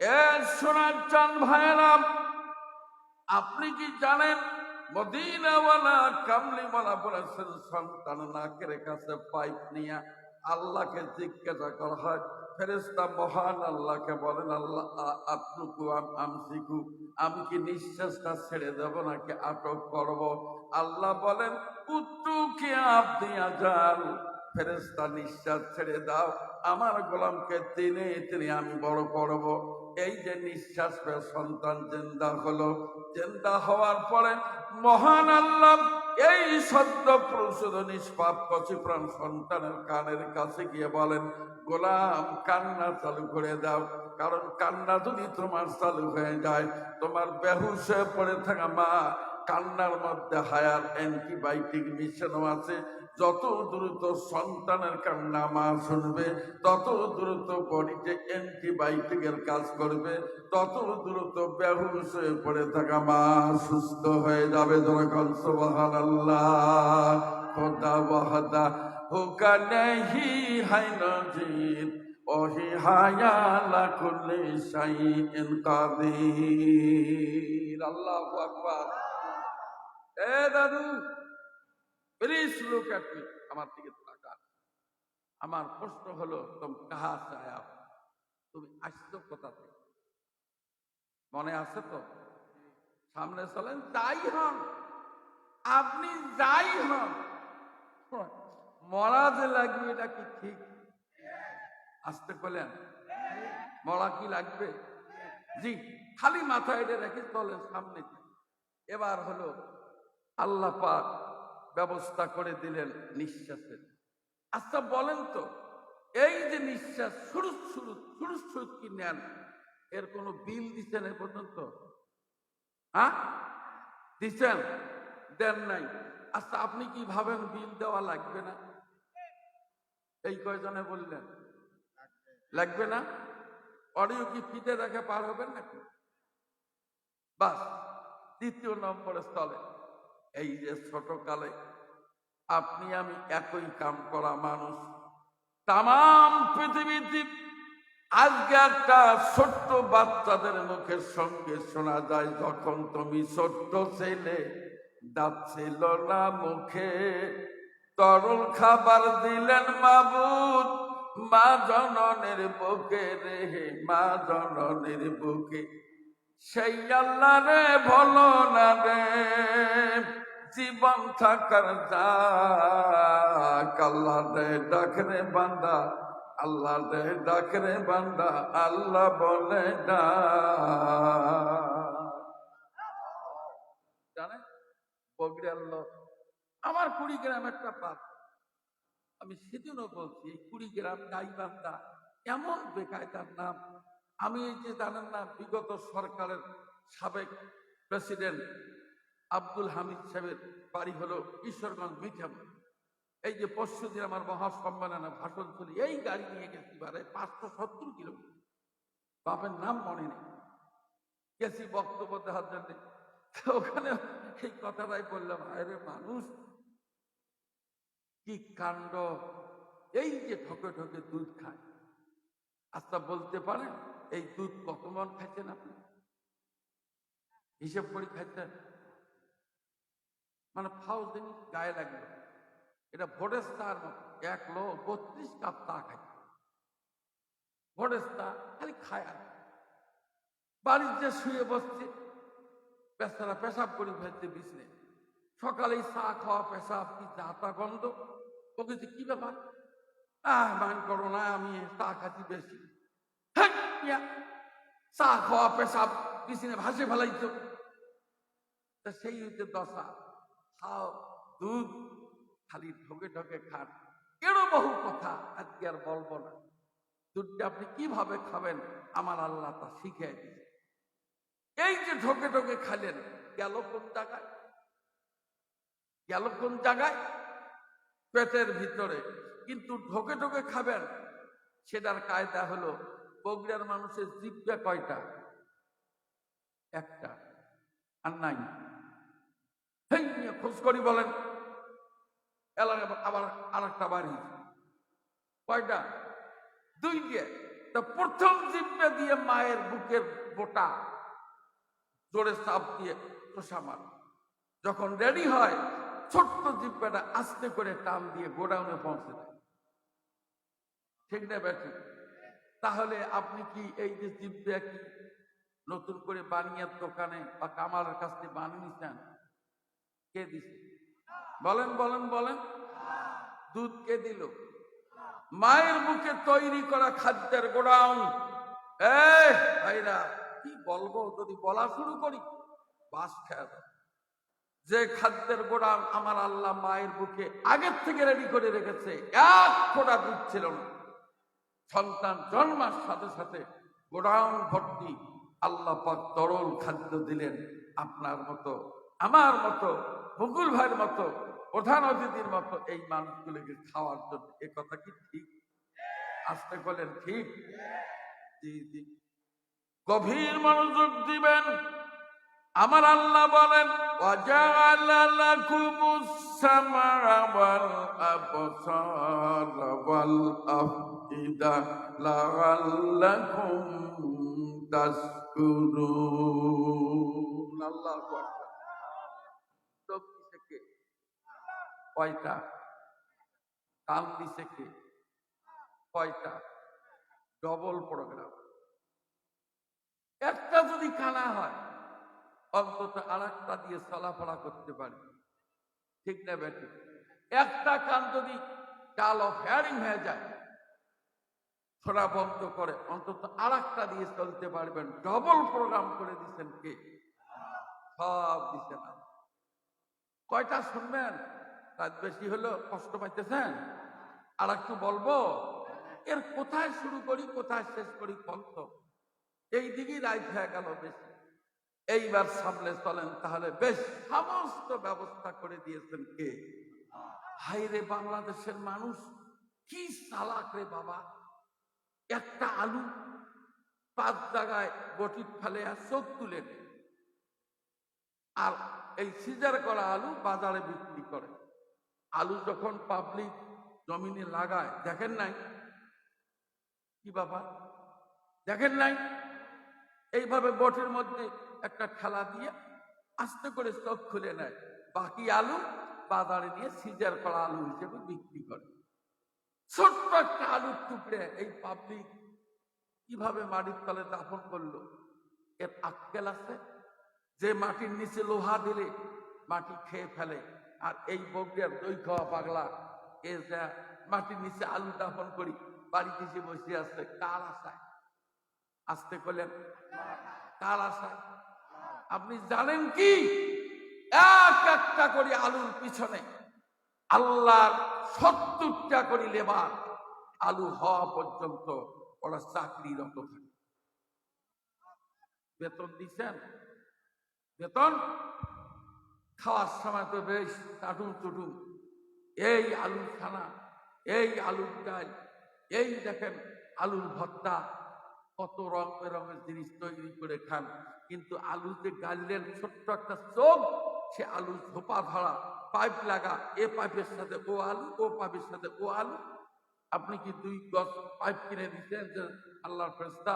[SPEAKER 1] এ সোনার চাঁদ ভাইয়েরা, আপনি কি জানেন মদিনাওয়ালা কামলিওয়ালা বলেছেন, সন্তান নাকের কাছে পাইপ নিয়ে আল্লাহকে জিজ্ঞাসা করা হয়। ফেরেশতা মহান আল্লাহকে বলেন, আল্লাহ আতরুকু আমসিকু, আমি কি নিঃশ্বাসটা ছেড়ে দেব নাকি আটক করব? আল্লাহ বলেন উত্তুকে আপনি আজাল, ফেরেশতা নিঃশ্বাস ছেড়ে দাও, আমার গোলামকে তিনি আমি বড় করব। এই যে নিঃশ্বাস পেয়ে সন্তান জিন্দা হলো, জিন্দা হওয়ার পরে মহান আল্লাহ এই সদ্য প্রসূত নিষ্পাপ কচিপ্রাণ সন্তানের কানের কাছে গিয়ে বলেন, গোলাম কান্না চালু করে দাও, কারণ কান্না যদি তোমার চালু হয়ে যায়, তোমার বেহুশ হয়ে পড়ে থাকা মা, কান্নার মধ্যে হায়ার অ্যান্টিবায়োটিক মিশানো আছে। যত দ্রুত সন্তানের কান্না মা শুনবে, তত দ্রুত বডিতে অ্যান্টিবায়োটিকের কাজ করবে, তত দ্রুত বেহুশ হয়ে পড়ে থাকা মা সুস্থ হয়ে যাবে। যখন সুবহানাল্লাহ, খোদা ওয়াহদা হুকা নেহি হায় নজির, ওহি হায়ালা কুল্লি শাইইন কাদির। আল্লাহু আকবার। এ দাদু, প্লিজ লুক এট মি, আমার দিকে তাকান। আমার প্রশ্ন হলো, তুমি কাহা সে আয়া, তুমি আসছো কোথা থেকে? মনে আছে তো? সামনে চলেন, যাই হন আপনি, যাই হন, মরা যে লাগবে এটা কি ঠিক? আসতে বলেন, মরা কি লাগবে? জি, খালি মাথা এটা রেখে চলেন সামনে। এবার হলো আল্লাহ পাক ব্যবস্থা করে দিলেন নিঃশ্বাসের। আচ্ছা বলেন তো, এই যে নিঃশ্বাস শুরু কি নেন, এর কোনো বিল দিচ্ছেন এ পর্যন্ত? হ্যাঁ দিচ্ছেন? দেন নাই। আচ্ছা আপনি কি ভাবেন বিল দেওয়া লাগবে না? এই কয়জনে বললেন লাগবে না? অডিও কি ফিতে রেখে পার হবেন নাকি? বাস। দ্বিতীয় নম্বরে স্থলে, এই যে ছোটকালে আপনি আমি একই কাম করা মানুষ, তাম পৃথিবীতে আজকে একটা ছোট্ট বাচ্চাদের মুখের সঙ্গে শোনা যায়, যখন তুমি ছোট্ট ছেলে, দাঁত ছিল না মুখে, তরল খাবার দিলেন মাবুদ, মা জননের বুকে রে, মা জননের বুকে। সেই আল্লাহ রে বলো না রে, জীবন থাকার যাক, আল্লাহ রে ডাকরে বান্দা, আল্লাহ রে ডাকরে বান্দা, আল্লাহ বলে না। জানে বগড়াল আমার কুড়িগ্রাম একটা পাপ, আমি সেদিনও বলছি, এই কুড়িগ্রাম গাইবান্ধা এমন বেকায়দার নাম। আমি এই যে জানেন না, বিগত সরকারের সাবেক প্রেসিডেন্ট আব্দুল হামিদ সাহেবের বাড়ি হলো ঈশ্বরগঞ্জ মিঠাম। এই যে পরশুদিন আমার মহাসম্মেলনে ভাষণ চলি, এই গাড়ি নিয়ে গেছি বারে 570 কিলোমিটার, বাপের নাম মনে নেই, গেছি বক্তব্য দেওয়ার জন্য। ওখানে এই কথাটাই বললাম, আরে মানুষ কি কাণ্ড, এই যে ঠকে ঠকে দুধ খায়। আচ্ছা বলতে পারেন এই দুধ কত মন খাইছেন আপনি? হিসেব করে খাইছেন? মানে ফাউ জিনিস গায়ে লাগলো। এটা ভোডেস্তার মতো 1 লোক 32 কাপ চা খায়। ভোডেস্তা খালি খায় আর বাড়ির যে শুয়ে বসছে, পেশারা পেশাব করে ফেলছে বিছনে, সকালেই চা খাওয়া পেশাব কি যাতা গন্ধ। ওকে যে কি ব্যাপার, মান করো না, আমি চা খাচ্ছি বেশি। চা খাওয়া পেশাব বিছনে ভাসে ফেলাইছো। সেই হচ্ছে দশা। খাও দুধ, খালি ঠকে ঠকে খান, এরও বহু কথা, আজকে আর বলবো না। দুধটা আপনি কিভাবে খাবেন আমার আল্লাহ তা শিখিয়ে দিয়েছে। এই যে ঢোকে ঢোকে খাইলেন, গেল কোন জায়গায়? গেল কোন জায়গায়? পেটের ভিতরে। কিন্তু ঢোকে ঢোকে খাবেন, সেটার কায়দা হলো, বগুড়ার মানুষের জিভটা কয়টা? একটা, আর নাই। হেই নিয়ে খোঁজ করি বলেন, এলাকা আবার আর একটা বাড়ি কয়টা? দুই দিয়ে। তা প্রথম জিভটা দিয়ে মায়ের বুকের বোটা জোরে চাপ দিয়ে টোসা মার। যখন রেডি হয়, ছোট্ট জিভটা আস্তে করে টান দিয়ে গোডাউনে পৌঁছে দেয়। ঠিক না ব্যাটি? তাহলে আপনি কি এই যে জিভটা কি নতুন করে বানিয়ে দোকানে বা কামারের কাছ থেকে বানিয়ে নিচ্ছেন? কে দিছে? বলেন বলেন বলেন। দুধ কে দিল? মায়ের মুখে তৈরি করা খাদ্যের গোডাউন। এই ভাইরা, কি বলবো, যদি বলা শুরু করি বাস খেয়ে দাও। যে খাদ্যের গোডাউন আমার আল্লাহ মায়ের বুকে আগের থেকে রেডি করে রেখেছে, এক ফোঁটা দুধ ছিল না। সন্তান জন্মার সাথে সাথে গোডাউন ভর্তি আল্লাহ পাক তরল খাদ্য দিলেন। আপনার মতো, আমার মতো, বকুল ভাইয়ের মতো, প্রধান অতিথির মতো এই মানুষগুলোকে খাওয়ার জন্য। এ কথা কি ঠিক? আসতে বলেন ঠিক? জি জি, গভীর মনোযোগ দিবেন। আমার আল্লাহ বলেন, ওয়াজআলা লাকুমুস সামআ ওয়াল আবসারা ওয়াল আফইদা লাআল্লাকুম তাশকুরুন। আল্লাহু আকবার। চোখ দিছে কে? কয়টা? কান দিছে কে? কয়টা? Double program. একটা যদি কানা হয়, অন্তত আর একটা দিয়ে চলাফেরা করতে পারি। ঠিক না বেটি? একটা কান যদি কালো হেয়ারিং হয়ে যায়, ছোড়া বন্ধ করে, অন্তত আর একটা দিয়ে চলতে পারবেন। ডবল প্রোগ্রাম করে দিচ্ছেন কে? সব দিচ্ছেন না। কয়টা শুনবেন? রাত বেশি হলো, কষ্ট পাইতেছেন? আর একটু বলবো, এর কোথায় শুরু করি কোথায় শেষ করি ফলত এই দিকেই রাইট হয়ে গেল বেশি। এইবার সামনে চলেন, তাহলে বেশ সমস্ত ব্যবস্থা করে দিয়েছেন কে? হাইরে বাংলাদেশের মানুষ কি চালাক রে বাবা! একটা আলু 5 জায়গায় বটি ফেলে আর চোখ তুলে নেয়। আর এই সিজার করা আলু বাজারে বিক্রি করে। আলু যখন পাবলিক জমিনে লাগায়, দেখেন নাই কি বাবা? দেখেন নাই? এইভাবে বটির মধ্যে একটা ঠেলা দিয়ে আস্তে করে চোখ খুলে নেয়, বাকি আলু বাজারে নিয়ে সিজার করা আলু হিসেবে বিক্রি করে। ছোট্ট একটা আলুর টুকরে এই পাবলিক কিভাবে মাটির তলে দাফন করলো, এর আক্কেল আছে? যে মাটির নিচে লোহা দিলে মাটি খেয়ে ফেলে, আর এই বগুড়ার দই খাওয়া পাগলা এ যা মাটির নিচে আলু দাফন করি বাড়িতে এসে বসে আছে কার আশায়? আসতে করলেন কার আশায়? আপনি জানেন কি, এক একটা করে আলুর পিছনে আল্লাহর 70টা করে লেবার আলু হওয়া পর্যন্ত ওরা চাকরিরত থাকে। বেতন দিচ্ছেন? বেতন খাওয়ার সময় তো বেশ টাটুন টুটুন, এই আলুর খানা, এই আলুর ডাল, এই দেখেন আলুর ভর্তা, কত রং বেরঙের জিনিস তৈরি করে খান। কিন্তু আলুতে গাললেন ছোট্ট একটা চোখ, সে আলু ঝোপা ধরা, পাইপ লাগা, এ পাইপের সাথে ও আলু, ও পাইপের সাথে ও আলু। আপনি কি 2 গজ পাইপ কিনে দিচ্ছেন যে আল্লাহর ফেরেশতা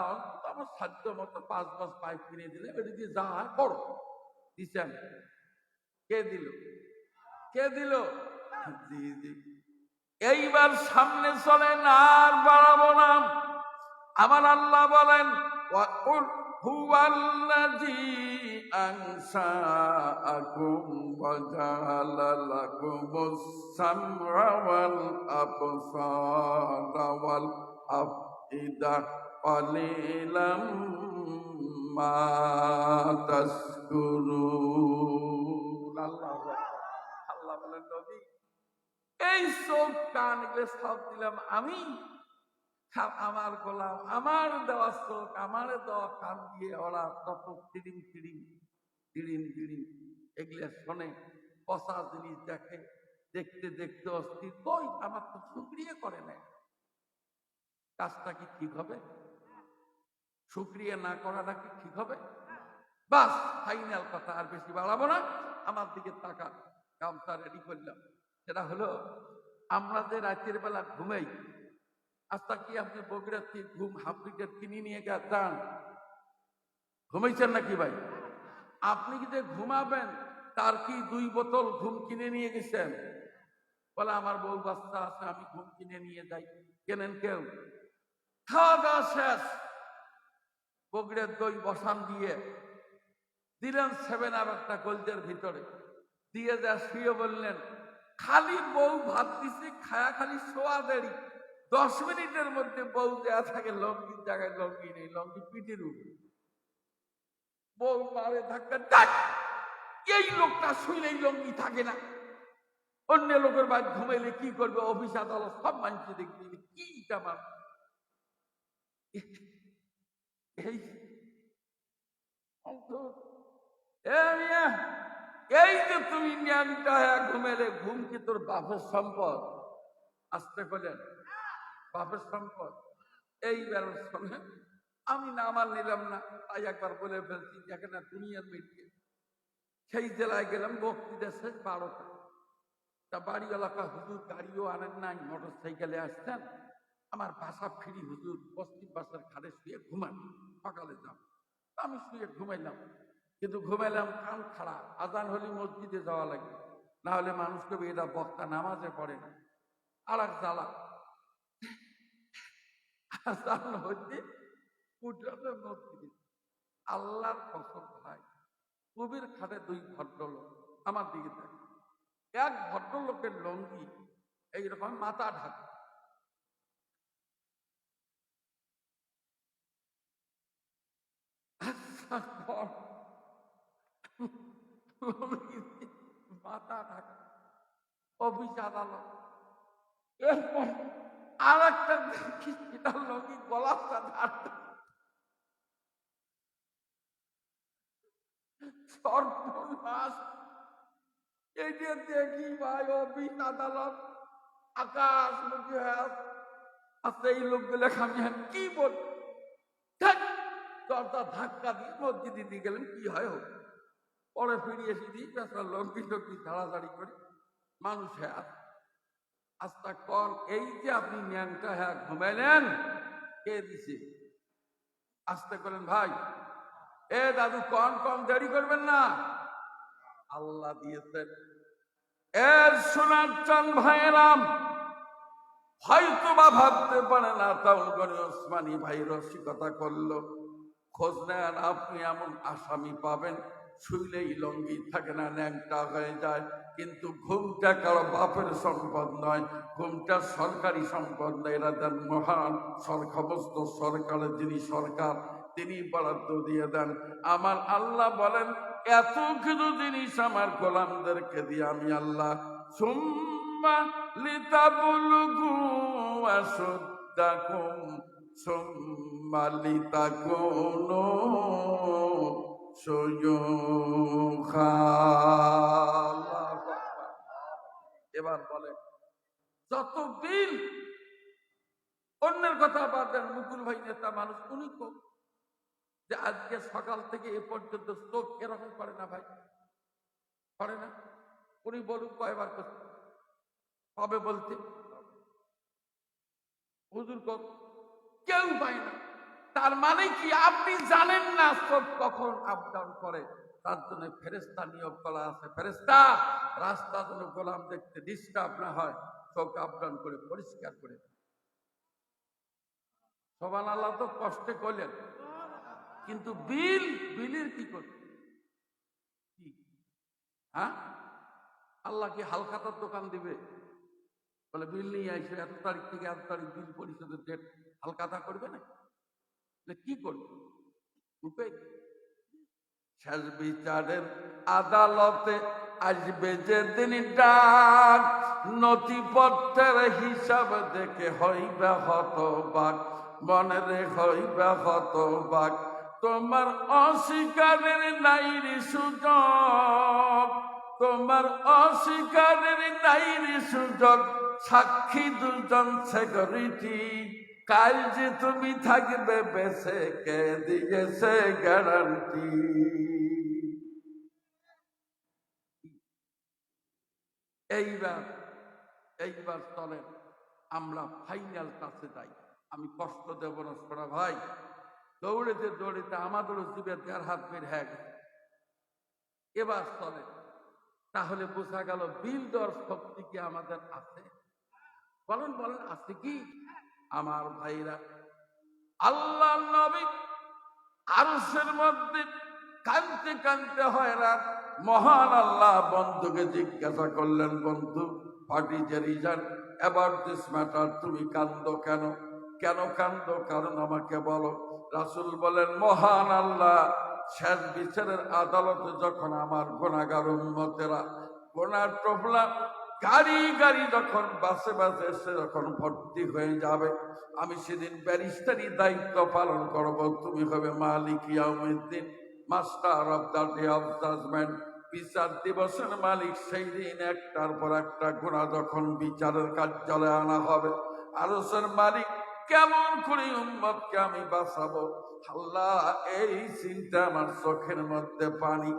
[SPEAKER 1] আমার সাধ্য মতো 5 গজ পাইপ কিনে দিলে এটা দিয়ে যা হয় করো? দিচ্ছেন? কে দিল? কে দিল? জি জি। এইবার সামনে চলেন, আর বাড়াবো না। আমার আল্লাহ বলেন, ওয়াকুল হুয়াল্লাযী আনশাআকুম ওয়া জাআলা লাকুমুস সামআ ওয়াল আবসারা ওয়াল আফইদা ক্বালিলাম মা তাশকুরুন। আল্লাহ বলেন, নবী এই চোখ কান এগুলো সব দিলাম আমি। আমার গোলাম, আমার দেওয়া চোখ, আমার দেওয়া কান দিয়ে ওরা তত তিরিম তিরিম তিরিম তিরিম এগুলো শোনে, পচা জিনিস দেখে, দেখতে দেখতে অস্থির। কই আমার তো শুক্রিয়া করে নাই। কাজটা কি ঠিক হবে? শুক্রিয়া না করাটা কি ঠিক হবে? বাস ফাইনাল কথা, আর বেশি বাড়াবো না। আমার দিকে তাকান, কামটা রেডি করলাম। সেটা হলো, আমরা যে রাতের বেলা ঘুমাই, আজটা কি আপনি বগুড়া থেকে ঘুম হাফ প্লেট কিনে নিয়ে যান? ঘুমাইছেন নাকি ভাই? আপনি কি যে ঘুমাবেন তার কি 2 বোতল ঘুম কিনে নিয়ে গেছেন? বলে আমার বউ বাচ্চা আছে, আমি ঘুম কিনে নিয়ে যাই। কেনেন কেউ? খাওয়া দাওয়া শেষ, বগুড়ের দই বসান দিয়ে দিলেন 7 আপ একটা গোলদের ভিতরে দিয়ে যা শুয়ে বললেন, খালি বউ ভাত দিছে, খায়া খালি শোয়া দেরি, 10 মিনিটের মধ্যে বউ দেয়া থাকে লঙ্গির জায়গায় লঙ্গি নেই, লঙ্গি পিঠের উপর। বউ মারে ধাক্কা, ডাক, এই লোকটা শুইলেই লঙ্গি থাকে না, অন্য লোকের বাড়ি ঘুমাইলে কি করবে, অফিস আদালত সব মানুষ দেখবে, কি আমার এই এই যে তুমি ন্যাংটা হয়ে ঘুমেলে, ঘুম কি তোর বাপের সম্পদ? আসতে বলেন, বাপের সম্পদ। এইবার শোনে, আমি না আমার নিলাম না, তাই একবার বলে ফেলছি, দেখে না দুনিয়ার মেয়েকে। সেই জেলায় গেলাম, বক্তৃতা শেষ 12টা। তা বাড়ি এলাকা হুজুর গাড়িও আনেন নাই, মোটর সাইকেলে আসতেন। আমার বাসা ফিরি হুজুর পশ্চিম বাসার খাটে শুয়ে ঘুমান, সকালে যাও। আমি শুয়ে ঘুমাইলাম, কিন্তু ঘুমাইলাম কান খাড়া, আজান হলে মসজিদে যাওয়া লাগবে, না হলে মানুষকে এরা বক্তা নামাজে পড়ে না। আর এক জ্বালা, আজান হচ্ছে উঠে মসজিদে। আল্লাহর কসম ভাই, কবির খাটে 2 ভদ্রলোক আমার দিকে থাকে। এক ভদ্রলোকের লঙ্গি এইরকম মাথা ঢাকা, মাথা ঢাকা, অফিস আদালত। এরপর আর একটা দেখি, সেটা লঙ্গি গলাটা ধারটা, সর্বনাশ। এই যে দেখি ভাই, অফিস আদালত আকাশ মুখী হয়ে আচ্ছা, এই লোকগুলো আমি কি বল, দরজা ধাক্কা দিয়ে মসজিদে দিয়ে গেলেন, কি হয় হোক। পরে ফিরে এসে দিই, লঙ্কি টঙ্কি ঝাড়াঝাড়ি করে মানুষ হ্যাঁ আস্তা কল। এই যে আপনি ন্যাংটা হ্যাঁ ঘুমাইলেন, কে দিছে? আসতে করেন ভাই, এ দাদু কন কম দেরি করবেন না, আল্লাহ দিয়েছেন। এর শোনার চান ভাইয়েরাম, হয়তো বা ভাবতে পারে না, তাও করে ওসমানী ভাই রসিকতা করলো। খোঁজ নেন, আপনি এমন আসামি পাবেন শুইলেই লঙ্গি থাকে না, ন্যাংটা হয়ে যায়। কিন্তু ঘুমটা কারো বাপের সম্পদ নয়, ঘুমটা সরকারি সম্পদ নয়। এরা দেন মহান সরকারস্থ সরকারের, যিনি সরকার তিনি বরাদ্দ দিয়ে দেন। আমার আল্লাহ বলেন, এত কিছু জিনিস আমার গোলামদেরকে দিয়ে আমি আল্লাহ সুম্মা লিতাবলুগু আশুদ্দাকুম সুম্মা লিতাকুনু শুয়ুখা। এবার বলে, যত দিন অন্যের কথা বাদ দেন, মুকুল ভাই নেতা মানুষ, উনি তো যে আজকে সকাল থেকে এ পর্যন্ত চোখ এরকম করে না ভাই, করে না। উনি বলুন কয়বার করতে হবে, বলতে হুজুর কেউ পায় না। তার মানে কি আপনি জানেন না চোখ কখন আপ ডাউন করে? তার জন্য ফেরেস্তা নিয়োগ করা আছে। ফেরেস্তা রাস্তা যেন গোলাম দেখতে ডিস্টার্ব না হয়, চোখ আপ ডাউন করে পরিষ্কার করে। সুবহানাল্লাহ, তো কষ্টে করলেন, কিন্তু বিলের কি করছে? কি হ্যাঁ, আল্লাহ কি হালখাতার দোকান দিবে? বলে বিল নিয়ে আসে, এত তারিখ থেকে এত তারিখ বিল পরিশোধের ডেট, হালখাতা করবে না? কি করবে? উপায় শেষ বিচারের আদালতে আসবে যেদিন ডাক, নথিপত্রের হিসাব দেখে হইবে হতবাক, মনে রে হইবে হতবাক। তোমার অস্বীকারের নাই রে সুযোগ, তোমার অস্বীকারের নাই রে সুযোগ। সাক্ষী দুজন সিকিউরিটি, কাল যে তুমি থাকবে বেঁচে কে দিয়েছে গ্যারান্টি। এইবার চলেন আমরা ফাইনাল টাচে যাই। আমি কষ্ট দেব না সোনা ভাই, দৌড়েতে দৌড়েতে আমাদেরও জীবের 1.5 হাত বের হয়ে গেছে। এবার চলে তাহলে বোঝা গেল বিল দেওয়ার শক্তি কি আমাদের আছে? বলেন বলেন, আছে কি? আমার ভাইরা, আল্লাহ নবী আরশের মধ্যে কাঁদতে কাঁদতে হয়রান। মহান আল্লাহ বন্ধুকে জিজ্ঞাসা করলেন, বন্ধু, what is the reason about this matter? তুমি কান্দো কেন? কেন কান্দো? কারণ আমাকে বলো। রাসূল বলেন, মহান আল্লাহ শেষ বিচারের আদালতে যখন আমার গুনাহগার উম্মতেরা গুনার টোপলা গাড়ি গাড়ি যখন বাসে বাসে এসে যখন ভর্তি হয়ে যাবে, আমি সেদিন ব্যারিস্টারি দায়িত্ব পালন করব। তুমি হবে মালিক ইয়াউমিদ্দিন, master of the day of judgement, বিচার দিবসের মালিক। সেই দিন একটার পর একটা গুনাহ যখন বিচারের কার্যালয়ে আনা হবে, আরশের মালিক কেমন করে উম্মতকে আমি বাঁচাবো? আল্লাহ, এই চিন্তা আমার চোখের মধ্যে পানি।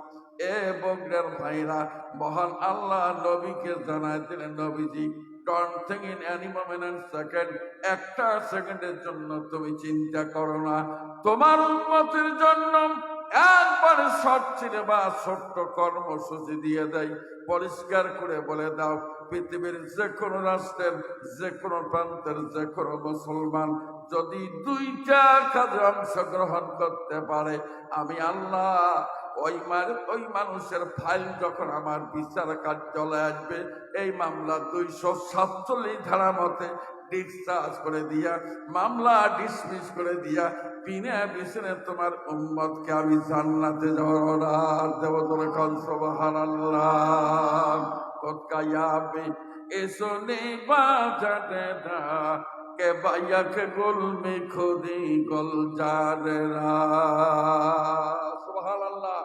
[SPEAKER 1] এ বগরের ভাইরা, মহান আল্লাহ নবীকে জানাই দিলেন, নবীজি, don't think in any moment and second, একটা সেকেন্ডের জন্য তুমি চিন্তা করো না। তোমার উম্মতের জন্য একবার শর্ট ছিঁড়ে বা ছোট্ট কর্মসূচি দিয়ে দেয়, পরিষ্কার করে বলে দাও, পৃথিবীর যে কোনো রাষ্ট্রের যে কোনো প্রান্তের যে কোনো মুসলমান যদি 2টা কাজে অংশগ্রহণ করতে পারে, আমি আল্লাহ ওই মানুষের ফাইল যখন আমার বিচার কার্যালয়ে আসবে, এই মামলা 247 ধারা মতে ডিসচার্জ করে দিয়া, মামলা ডিসমিস করে দিয়া, বিনা বিচারে তোমার উম্মতকে আমি জান্নাতে যাওয়ার অর্ডার দেব। তোরে কল সুবহানাল্লাহ। কোতকায়াবে এসো নে বাজাতে দা কে বাইয়া কে গোল মে খুদি গোল জারেরা। সুবহানাল্লাহ।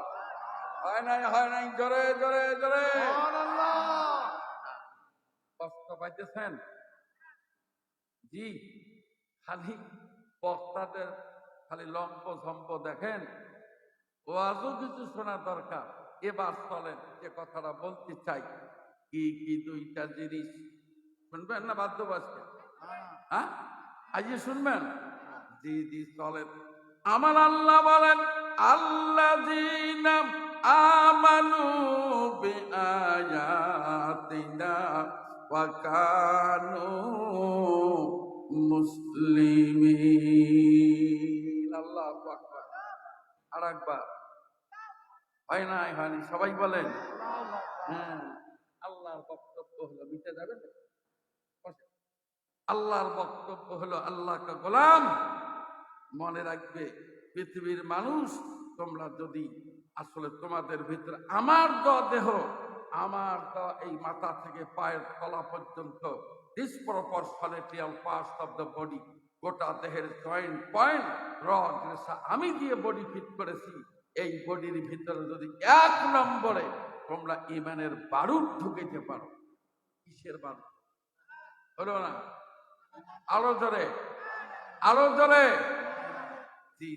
[SPEAKER 1] হয় নাই, জোরে জোরে জোরে সুবহানাল্লাহ। কষ্ট পাইতেছেন? জি, খালি বক্তাদের খালি লম্প ঝম্প দেখেন, ওয়াজও কিছু শোনা দরকার। এবার চলেন যে কথাটা বলতে চাই, কি কি 2টা জিনিস শুনবেন না বাধ্য বাজকে? হ্যাঁ, আজকে শুনবেন? জি জি, চলেন। আমার আল্লাহ বলেন, আল্লাযীনা আমানু বিআয়াতিনা ওয়া কানু মুসলিমিন। আল্লাহু আকবার। আরেকবার। হয়নি, সবাই বলেন। হ্যাঁ, আল্লাহর বক্তব্য হলো, মিটে যাবে না? আল্লাহর বক্তব্য হলো, আল্লাহকে গোলাম মনে রাখবে। পৃথিবীর মানুষ, তোমরা যদি আসলে তোমাদের ভিতরে আমার দেহ, আমার এই মাথা থেকে পায়ের তলা পর্যন্ত ডিসপ্রপোর্শনালিটি পার্টস অফ দ্য বডি, গোটা দেহের জয়েন্ট পয়েন্ট রড রেশা আমি দিয়ে বডি ফিট করেছি। এই বডির ভিতরে যদি 1 নম্বরে তোমরা ঈমানের বারুদ ঢুকাইতে পারো, কিসের বারুদ? হলো না? আরো জোরে, আরো জোরে। জি,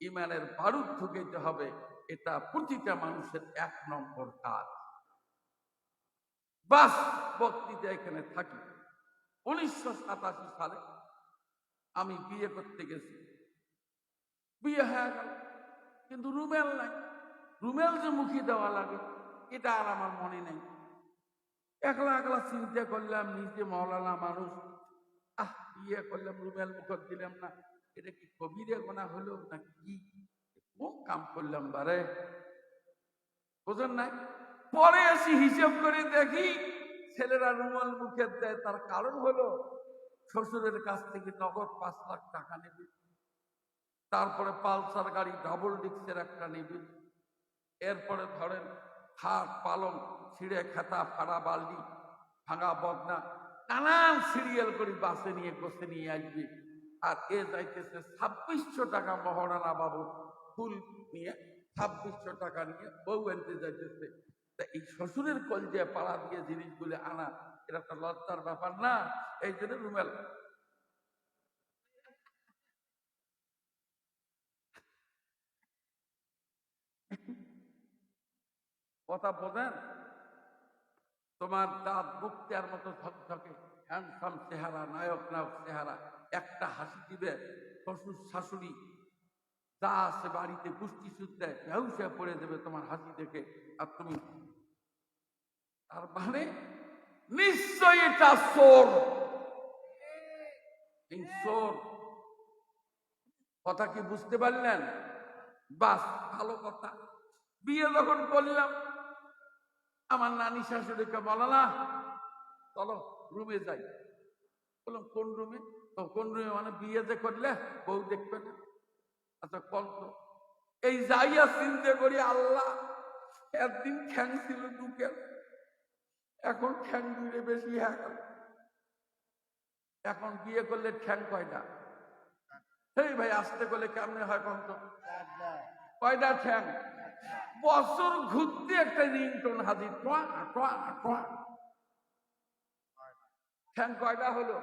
[SPEAKER 1] ঈমানের বারুদ ঢুকাইতে হবে। এটা প্রতিটা মানুষের 1 নম্বর কাজ। বাস, বক্তৃতা এখানে থাকি। 1987 সালে আমি বিয়ে করতে গেছি। বিয়ে হয়ে গেল, কিন্তু রুমেল নাই। রুমেল যে মুখী দেওয়া লাগে এটা আর আমার মনে নেই। একলা একলা চিন্তা করলাম, নিজে মৌলানা মানুষ, বিয়ে করলাম, রুমেল মুখ দিলাম না, এটা কি কবিরে গোনা হলো না কি? কোন কাম করলাম বারে, বোঝেন নাই? পরে এসে হিসাব করে দেখি ছেলেরা রুমাল মুখে দেয়, তার কারণ হলো শ্বশুরের কাছ থেকে নগদ 5 লাখ টাকা নেবে, তারপরে পালসার গাড়ি ডাবল ডিস্কের একটা নেবে, এরপরে ধরেন খাট পালং ছিঁড়ে খেতা ফাড়া বাল্টি ভাঙা বদনা নানান সিরিয়াল করে বাসে নিয়ে গোসে নিয়ে আসবে। আর এ যাইতেছে 2600 টাকা মহারানা বাবু ফুল নিয়ে, 2600 টাকা নিয়ে বউ আনতে যাইতেছে। তা এই শ্বশুরের কল দিয়ে পাড়া দিয়ে জিনিসগুলো আনা, এটা তো লজ্জার ব্যাপার না? এই জন্য রুমেল কথা বোঝেন? তোমার দাঁত মুখ দেওয়ার মতো ঝকঝকে হ্যান্ডসাম চেহারা, নায়ক নায়ক চেহারা, একটা হাসি দিবে, শ্বশুর শাশুড়ি যা আছে বাড়িতে পুষ্টি সূত্রে ব্যবসা পড়ে দেবে তোমার হাসি দেখে। আর তুমি, তার মানে নিশ্চয়ই এটা চোর। চোর কথা কি বুঝতে পারলেন? বাস, ভালো কথা। বিয়ে যখন করলাম, আমার নানি শাশুড়িকে বলো না, চলো রুমে যাই। বললাম কোন রুমে? তো কোন রুমে মানে বিয়ে যে করলে বউ দেখবে না? আচ্ছা কল তো। এই যাইয়া চিন্তা করি, আল্লাহ, একদিন ঠ্যাং ছিল দুকের, এখন ঠ্যাং দুইরে বেশি হয়ে গেল। এখন বিয়ে করলে ঠ্যাং কয়টা? এই ভাই আসতে করলে কেমনে হয় কত? কয়টা ঠ্যাং? বছর ঘুরতে একটা রিংটোন হাজির, টোয়া টোয়া টোয়া। ঠ্যাং কয়টা হলো?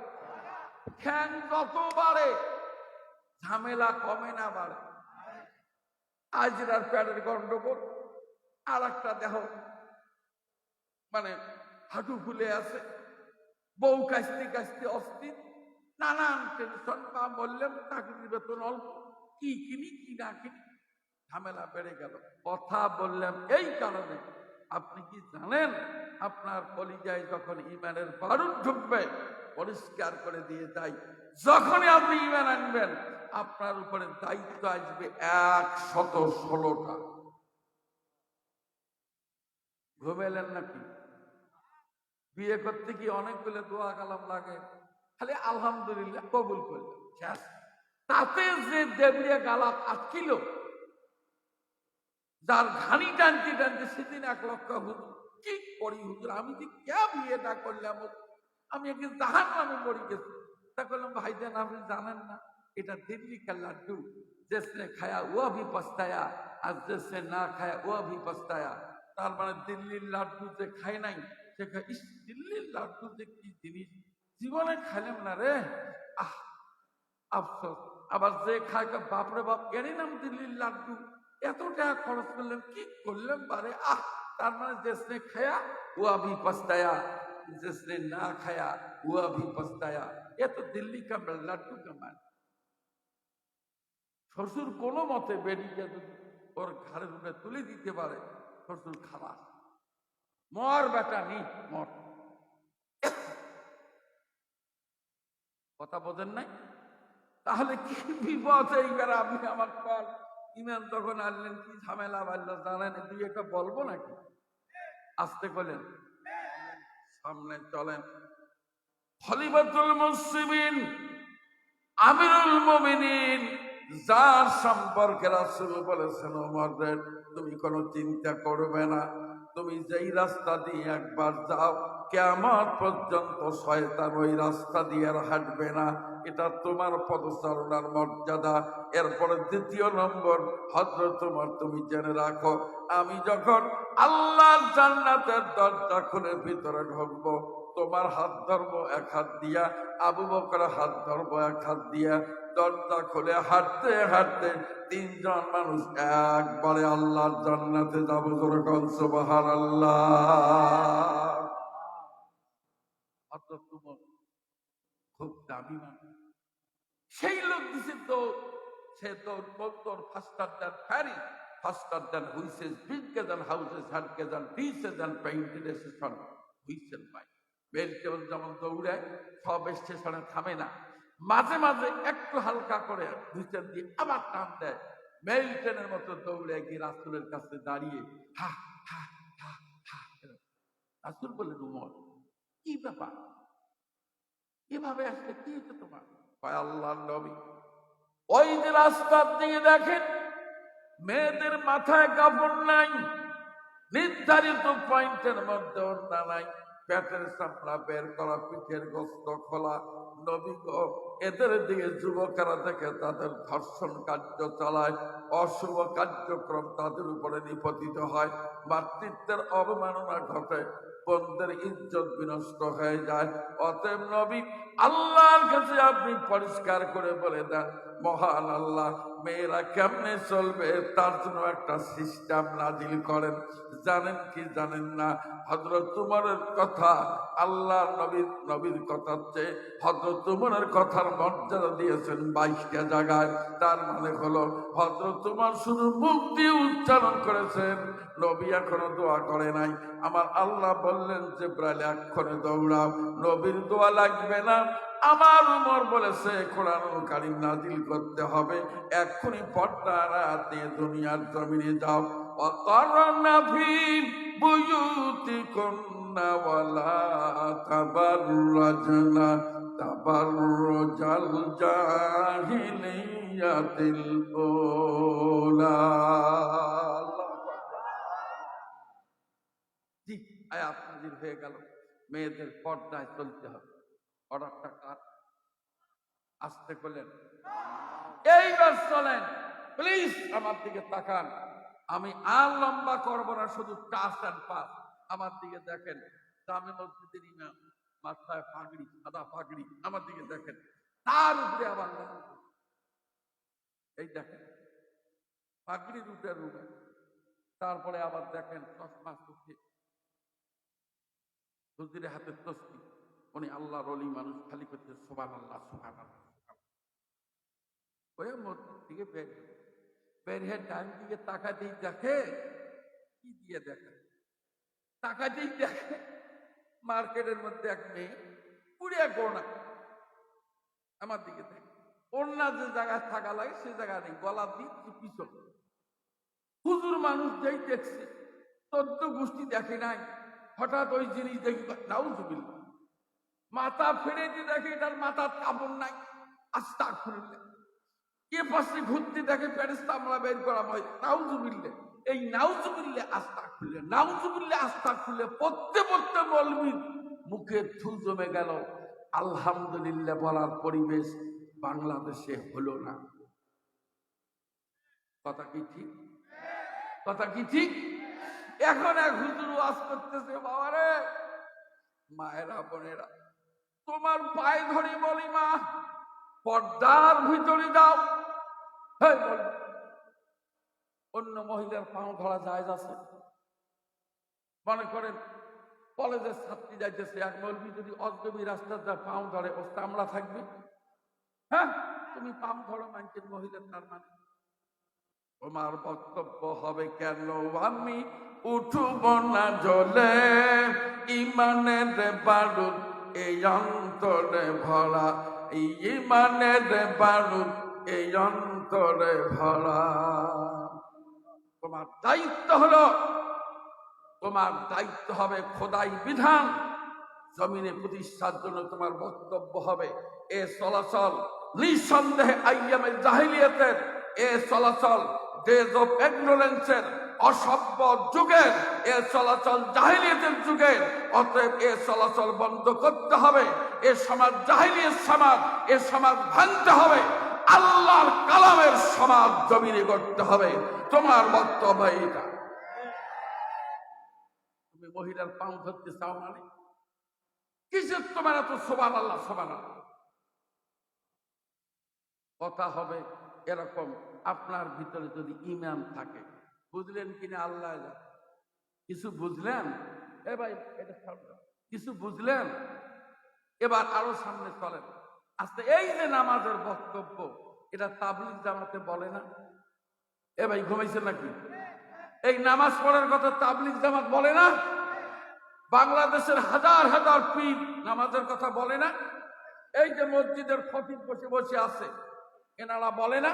[SPEAKER 1] ঠ্যাং যত বাড়ে ঝামেলা কমে না বাড়ে। আজরার প্যাডের গন্ডগোল, আর একটা দেহ মানে হাঁটু ফুলে আছে, বউ কাশতে কাশতে অস্থির, নানান টেনশন। বা বললাম চাকরির বেতন অল্প, কি কিনি কি না কিনি, ঝামেলা বেড়ে গেল। কথা বললাম এই কারণে, আপনি কি জানেন আপনার কলিজায় যখন ইমানের বারুদ ঢুকবে, পরিষ্কার করে দিয়ে যাই, যখনই আপনি ইমান আনবেন আপনার উপরে দায়িত্ব আসবে 116টা। ঘুমেলেন নাকি? বিয়ে করতে কি অনেকগুলো দোয়া কালাম লাগে? খালি আলহামদুলিল্লাহ কবুল করলেন, তাতে যে দেবরিয়া গালাত আটকিল, যার ঘানি টানতে টানতে সেদিন 1 লক্ষ হুজুর কি করি হুজুর, আমি যে কে বিয়েটা করলাম, আমি একে জাহান নামে পড়ে গেছি। তা করলাম ভাইজান আপনি জানেন না, এটা দিল্লি কা লাড্ডু, জেসনে খায়া ও ভি পস্তায়া, আর জেসনে না খায়া ও ভি পস্তায়া। তার মানে দিল্লির লাড্ডু যে খায় নাই সে খায়, ইস দিল্লির লাড্ডু যে কি জিনিস, জীবনে খাইলাম না রে, আহ আফসোস। আবার যে খায় বাপরে বাপ, এরই নাম দিল্লির লাড্ডু, এত টাকা খরচ করলাম, কি করলাম বারে, আহ। তার মানে জেসনে খায়া ও আভি পস্তায়া, জেসনে না খায়া ও আভি পস্তায়া। এ তো দিল্লি কা লাড্ডু কামান। শ্বশুর কোনো মতে বেরিয়ে যদি ওর ঘাড়ের উপরে তুলে দিতে পারে, শ্বশুর খালাস, মর বেটা নি মর। কথা বোঝেন নাই? তাহলে কি বিপদ এইবার আপনি আমার কল ইমান তখন আনলেন, কি ঝামেলা বাড়লো জানেন? দুই একটা বলবো নাকি? আসতে বলেন, সামনে চলেন। খলিফাতুল মুসলিমিন আমিরুল মুমিনিন, যার সম্পর্কে রাসূল বলেছেন, ওমর তুমি কোনো চিন্তা করবে না, তুমি যেই রাস্তা দিয়ে একবার যাও কিয়ামত পর্যন্ত শয়তান ওই রাস্তা দিয়ে আর হাঁটবে না, এটা তোমার পদচারণার মর্যাদা। এরপরে 2 নম্বর, হযরত ওমর তুমি জেনে রাখো, আমি যখন আল্লাহর জান্নাতের দরজা খুলে ভিতরে ঢুকবো, তোমার হাত ধরবো 1 হাত দিয়া, আবু বকর হাত ধরবো 1 হাত দিয়া, দরজা খুলে হাঁটতে হাঁটতে 3 জন মানুষ একবারে আল্লাহর জান্নাতে যাবো। যেরকম সুবহানাল্লাহ। খুব দামি মানুষ, সেই লোক দিছে তো, সে তো তোর faster than fairy, faster than witches, বিগger than houses, harder than pieces and painted station, whistle পাই। মেল কেবল যেমন দৌড়ায়, সব স্টেশনে থামে না, মাঝে মাঝে একটু হালকা করে হুইসেল দিয়ে আবার টান দেয়। মেল ট্রেনের মতো দৌড়ে গিয়ে রাসূলের কাছে দাঁড়িয়ে হা হা হা হা। রাসূল বললেন, উমর কি ব্যাপার, এভাবে আসলে কি হচ্ছে তোমার? আল্লাহর নবী, ওই যে রাস্তার দিকে দেখেন মেয়েদের মাথায় কাপড় নাই, নির্ধারিত পয়েন্টের মধ্যে ওড়না নাই, পেটের চামড়া বের করা, পিঠের গোস্ত খোলা। নবী গো, এদের দিকে যুবকেরা দেখে তাদের ধর্ষণ কার্য চালায়, অশুভ কার্যক্রম তাদের উপরে নিপতিত হয়, মাতৃত্বের অবমাননা ঘটে, বন্ধের ইজ্জত বিনষ্ট হয়ে যায়। অতএব নবী, আল্লাহর কাছে আপনি পরিষ্কার করে বলে দেন, মহান আল্লাহ মেয়েরা কেমনে চলবে তার জন্য একটা সিস্টেম নাজিল করেন। জানেন কি জানেন না, হযরত উমরের কথা আল্লাহ নবীর কথার চেয়ে হযরত উমরের কথার মর্যাদা দিয়েছেন 22টা জায়গায়। তার মানে হলো হযরত উমর শুধু মুখ দিয়ে উচ্চারণ করেছেন, নবী এখনো দোয়া করে নাই। আমার আল্লাহ বললেন জিবরাইল এক্ষণে দৌড়াও, নবীর দোয়া লাগবে না। আমার উমর বলেছে কোরআনুল কারীম নাজিল করতে হবে, এক্ষুনি পর্দা রাতে দুনিয়ার জমিনে যাও। ওয়াকারনা ফি বুয়ুতিকুন্না ওয়ালা তাবাররাজনা তাবাররুজাল জাহিলিয়াতিল উলা। জি, আয়াত নাযিল হয়ে গেল, মেয়েদের পর্দায় চলতে হবে। অর্ডারটা কার? আসতে করলেন, এইবার চলেন প্লিজ আমার দিকে তাকান। আমি আর লম্বা করব না, শুধু টাচ অ্যান্ড পাস। আমার দিকে দেখেন, জামে মসজিদের ইমাম, মাথায় পাগড়ি, সাদা পাগড়ি, আমার দিকে দেখেন। তার উপরে আবার এই দেখেন পাগড়ির উপরে রুমে, তারপরে আবার দেখেন চশমা চোখে, হুজুরের হাতে তসবি, উনি আল্লাহর ওলি মানুষ, খালি করতে সুবহানাল্লাহ সুবহানাল্লাহ। ওই মসজিদ থেকে বের হয়ে ডান দিকে তাকাতেই দেখে, কি দিয়ে দেখে, তাকাতেই দেখে মার্কেটের মধ্যে এক মেয়ে পুড়িয়া গোনা আমার দিকে দেখে। ওড়না যে জায়গায় থাকা লাগে সে জায়গা নেই, গলা দিয়ে পিছন। হুজুর মানুষ যেই দেখছে, 14 গোষ্ঠী দেখে নাই, হঠাৎ ওই জিনিস দেখি, নাউজুবিল্লাহ। মাথা ফিরে দিয়ে দেখে এটার মাথার কাপড় নাই, আস্তাগফিরুল্লাহ। এ পাশে ঘুরতে দেখে ফেরেশতা আমরা বের করা হয়, নাউজুবিল্লাহ। এই নাউজুবিল্লাহ আস্তাগফিরুল্লাহ, নাউজুবিল্লাহ আস্তাগফিরুল্লাহ পড়তে পড়তে বলবি মুখে থুল জমে গেল। আলহামদুলিল্লাহ বলার পরিবেশ বাংলাদেশে হলো না। কথা কি ঠিক? কথা কি ঠিক? এখন এক হুজুর ওয়াজ করতেছে, বাবারে মায়েরা বোনেরা, তোমার পায়ে ধরে বলি মা, পর্দার ভিতরে যাও। অন্য মহিলার পাও ধরা জায়েজ আছে? মনে করেন কলেজের ছাত্রী যাইতেছে, এক মৌলবি যদি অজগবি রাস্তার যা পাও ধরে, ও চামড়া থাকবে? হ্যাঁ, তুমি পাও ধরো মানছেন মহিলার, তার মানে তোমার বক্তব্য হবে কেন আমি উঠব না জ্বলে, ইমানের বারুদ এই অন্তরে ভরা, এই ইমানের বারুদ এই অন্তরে ভরা। তোমার দায়িত্ব হলো, তোমার দায়িত্ব হবে খোদাই বিধান জমিনে প্রতিষ্ঠার জন্য তোমার বক্তব্য হবে এ চলাচল নিঃসন্দেহে আইয়ামে জাহিলিয়াতের এ চলাচল, ডেজ অফ ইগনোরেন্সের অসভ্য যুগের এ চলাচল জাহিলিয়াতের যুগের। অতএব এ চলাচল বন্ধ করতে হবে। এ সমাজ জাহিলিয়াত সমাজ, এ সমাজ ভাঙতে হবে। আল্লাহর কালামের সমাজ জমিনে করতে হবে। তোমার বক্তব্য এটা। তুমি মহিলার পাও ধরতে চাও মানে কিসের তোমার এত সুবহানাল্লাহ সুবহানাল্লাহ? কথা হবে এরকম, আপনার ভিতরে যদি ঈমান থাকে, বুঝলেন কিনা আল্লাহ জানে। কিছু বুঝলেন? এ ভাই এটা সামনে কিছু বুঝলেন? এবার আরো সামনে চলেন আস্তে। এই যে নামাজের বক্তব্য, এটা তাবলীগ জামাতে বলে না। এ ভাই ঘুমাইছেন নাকি? এই নামাজ পড়ার কথা তাবলীগ জামাত বলে না? বাংলাদেশের হাজার হাজার পীর নামাজের কথা বলে না? এই যে মসজিদের খতিব বসে বসে আছে, এনারা বলে না?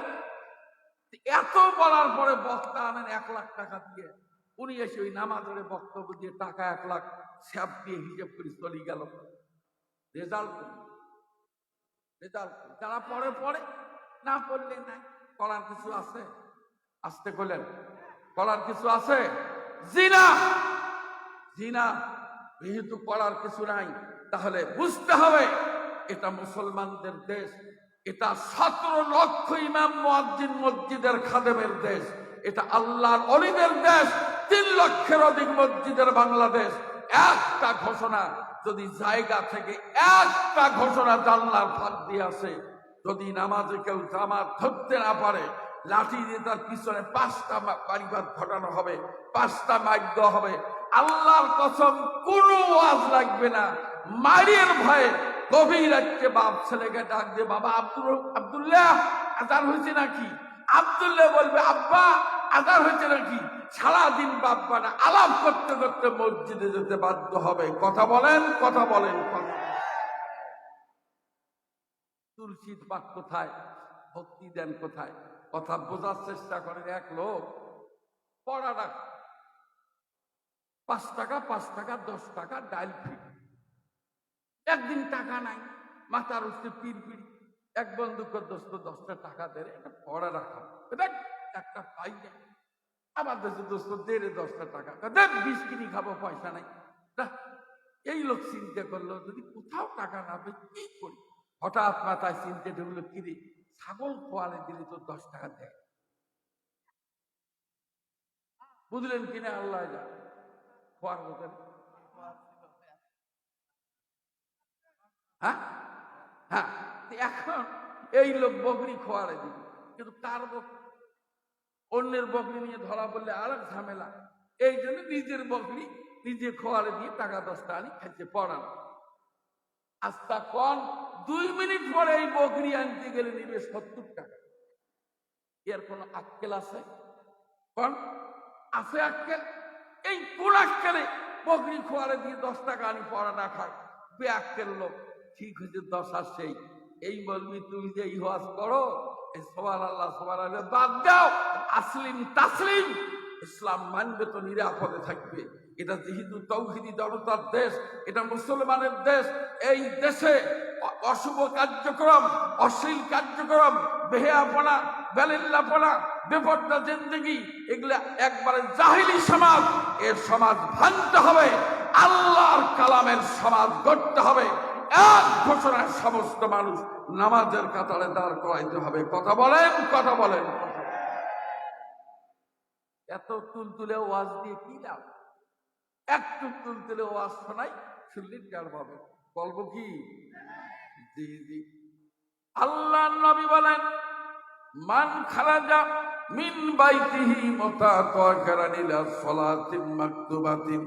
[SPEAKER 1] এত বলার পরে বক্তা আনেন 1 লাখ টাকা দিয়ে, উনি এসে ওই নামাজের বক্তব্য দিয়ে টাকা 1 লাখ স্যাপ দিয়ে হিসেব করে চলে গেল। রেজাল্ট রেজাল্ট যারা পড়ে পড়ে, না পড়লে নাই। করার কিছু আছে? আসতে করলেন করার কিছু আছে? জিনা জিনা যেহেতু করার কিছু নাই, তাহলে বুঝতে হবে এটা মুসলমানদের দেশ, এটা 17 লক্ষ ইমাম মুয়াজ্জিন মসজিদের খাদেমের দেশ, এটা আল্লাহর ওলিদের দেশ, 3 লক্ষের অধিক মসজিদের বাংলাদেশ। একটা ঘোষণা যদি জায়গা থেকে একটা ঘোষণা জানলার ফাঁক দিয়ে আসে, যদি নামাজে কেউ জামাত ধরতে না পারে, লাঠি দিয়ে তার পিছনে 5টা বাড়িঘর ঘটানো হবে, 5টা মাইক দেওয়া হবে। আল্লাহর কসম কোনো ওয়াজ লাগবে না, মারিয়ার ভয়ে গভীর রাত্রে বাপ ছেলেকে ডাক দিয়ে, বাবা আব্দুল্লাহ আজান হয়েছে নাকি? আব্দুল্লাহ বলবে, আব্বা আজান হয়েছে নাকি? সারাদিন বাপ্পাটা আলাপ করতে করতে মসজিদে যেতে বাধ্য হবে। কথা বলেন, কথা বলেন। তুলসীর পাঠ কোথায়, ভক্তি দেন কোথায়? কথা বোঝার চেষ্টা করেন। এক লোক পড়া রাখ 5 টাকা 5 টাকা 10 টাকা ডাইল ফি, একদিন টাকা নাই, মাথার উঠতে পিড়। এক বন্ধুকে দোস্ত 10টা টাকা দেয়, এটা পড়া রাখা, দেখ একটা পাই দেয়। আবার দেশে দোস্ত দেড়ে 10টা টাকা, দেখ 20 কিনি খাবো, পয়সা নাই। এই লোক চিন্তা করলো, যদি কোথাও টাকা না পেয়ে কি করি? হঠাৎ মাথায় চিন্তা ঢুকলো, কিরে ছাগল খোয়ালে দিলে তো 10 টাকা দেয়। বুঝলেন কিনা আল্লাহ জানে। খোয়ার মতো হ্যাঁ হ্যাঁ, এখন এই লোক বকরি খোয়ারে দিবে, কিন্তু তার অন্যের বকরি নিয়ে ধরা বললে আর এক ঝামেলা। এই জন্য নিজের বকরি নিজে খোয়ারে দিয়ে টাকা 10টা আনি খাইছে পড়ানো। আস্তা কন 2 মিনিট পরে এই বকরি আনতে গেলে নিবে 70 টাকা। এর কোন আক্কেল আছে? কোন আছে আক্কেল? এই কোন আক্কেলে বকরি খোয়ারে দিয়ে 10 টাকা আনি পড়া না খায়? বেআক্কেল লোক। ঠিক হয়েছে 10 আর সেই। এই বলবি তুমি যে ইহাজ করো, এই সুবহানাল্লাহ সুবহানাল্লাহ বাদ দাও, আসলিম তাসলিম ইসলাম মানবে তো নিরাপদে থাকবে। এটা যেহেতু তৌহিদি জনতার দেশ, এটা মুসলমানের দেশ, এই দেশে অশুভ কার্যক্রম, অশ্লীল কার্যক্রম, বেহেয়াপনা, বেলিল্লাপনা, বেপরদা জিন্দেগি, এগুলা একবারে জাহিলি সমাজ। এর সমাজ ভাঙতে হবে, আল্লাহর কালামের সমাজ গড়তে হবে। এক ঘোষণায় সমস্ত মানুষ নামাজের কাতারে দাঁড় করাইতে হবে। কথা বলেন, কথা বলেন। এত তুলতুলে ওয়াজ দিয়ে কি লাভ? একটু তুলতুলে ওয়াজ শোনাই, শুনলে টের পাবে। বলবো কি? জি জি। আল্লাহ নবী বলেন, মান খারাজা মিন বাইতিহি মুতাতাকিরান ইলা সালাতিন মাকতুবাতিন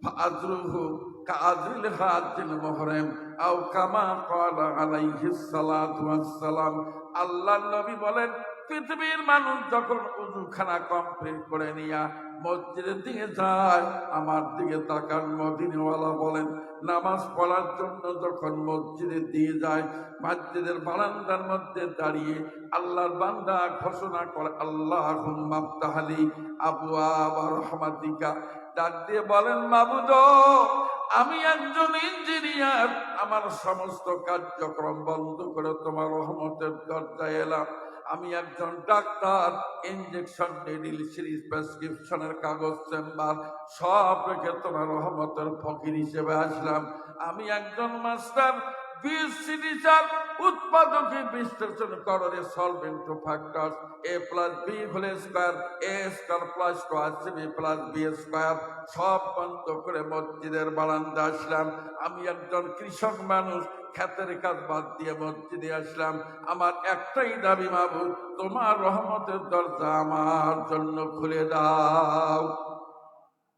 [SPEAKER 1] ফাআজরুহু কাআজরিল হাজিল মুহরিম আও কামা ক্বালা আলাইহিস সালাতু ওয়াস সালাম। আল্লাহ নবী বলেন, পৃথিবীর মানুষ যখন উযুখানা কমপ্লিট করে নিয়া মসজিদের দিকে যায়, আমার দিকে তাকান মদিনাওয়ালা বলেন, নামাজ পড়ার জন্য যখন মসজিদের দিকে যায়, মসজিদের বারান্দার মধ্যে দাঁড়িয়ে আল্লাহর বান্দা ঘোষণা করে, আল্লাহুম্মা আফতাহলি আবওয়াব রাহমাতিকা। ডাক দিয়ে বলেন, মাবুদ আমি একজন ইঞ্জিনিয়ার, আমার সমস্ত কার্যক্রম বন্ধ করে তোমার রহমতের দরজায় এলাম। আমি একজন ডাক্তার, ইনজেকশন, নিডিল, সিরিজ, প্রেসক্রিপশনের কাগজ, চেম্বার সব রেখে তোমার রহমতের ফকির হিসেবে আসলাম। আমি একজন মাস্টার, বিএসসি টিচার, উৎপাদকে বিশ্লেষণ করে সলভেন্ট factors a plus b whole square, a square plus 2ac plus b square সব বন্ধ করে মসজিদের বারান্দা আসলাম। আমি একজন কৃষক মানুষ, ক্ষেতের কাজ বাদ দিয়ে মসজিদে আসলাম। আমার একটাই দাবি, মাবুদ তোমার রহমতের দরজা আমার জন্য খুলে দাও।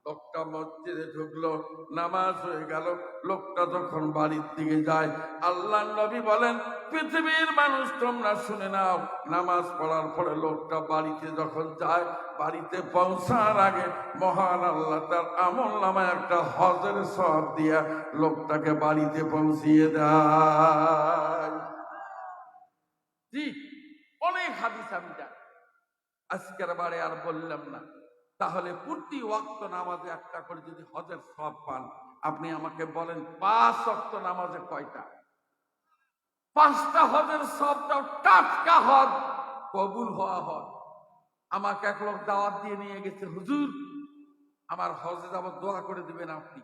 [SPEAKER 1] লোকটা মসজিদে ঢুকলো, নামাজ হয়ে গেল। লোকটা যখন বাড়ির দিকে যায়, আল্লাহ নবী বলেন, পৃথিবীর মানুষ তোমরা শুনে নাও, নামাজ পড়ার পরে লোকটা বাড়িতে যখন যায়, বাড়িতে পৌঁছার আগে মহান আল্লাহ তার আমল নামায় একটা হজের সওয়াব দিয়া লোকটাকে বাড়িতে পৌঁছিয়ে দেয়। জি, অনেক হাদিস আমি জানি, আজকের বারে আর বললাম না। তাহলে প্রতি ওয়াক্ত নামাজে একটা করে যদি হজের সওয়াব পান, আপনি আমাকে বলেন 5 ওয়াক্ত নামাজে কয়টা? 5টা হজের সওয়াবটাও টাটকা হজ, কবুল হওয়া হজ। আমাকে এক লোক দাওয়াত দিয়ে নিয়ে গেছে, হুজুর আমার হজে যাব, দোয়া করে দিবেন আপনি।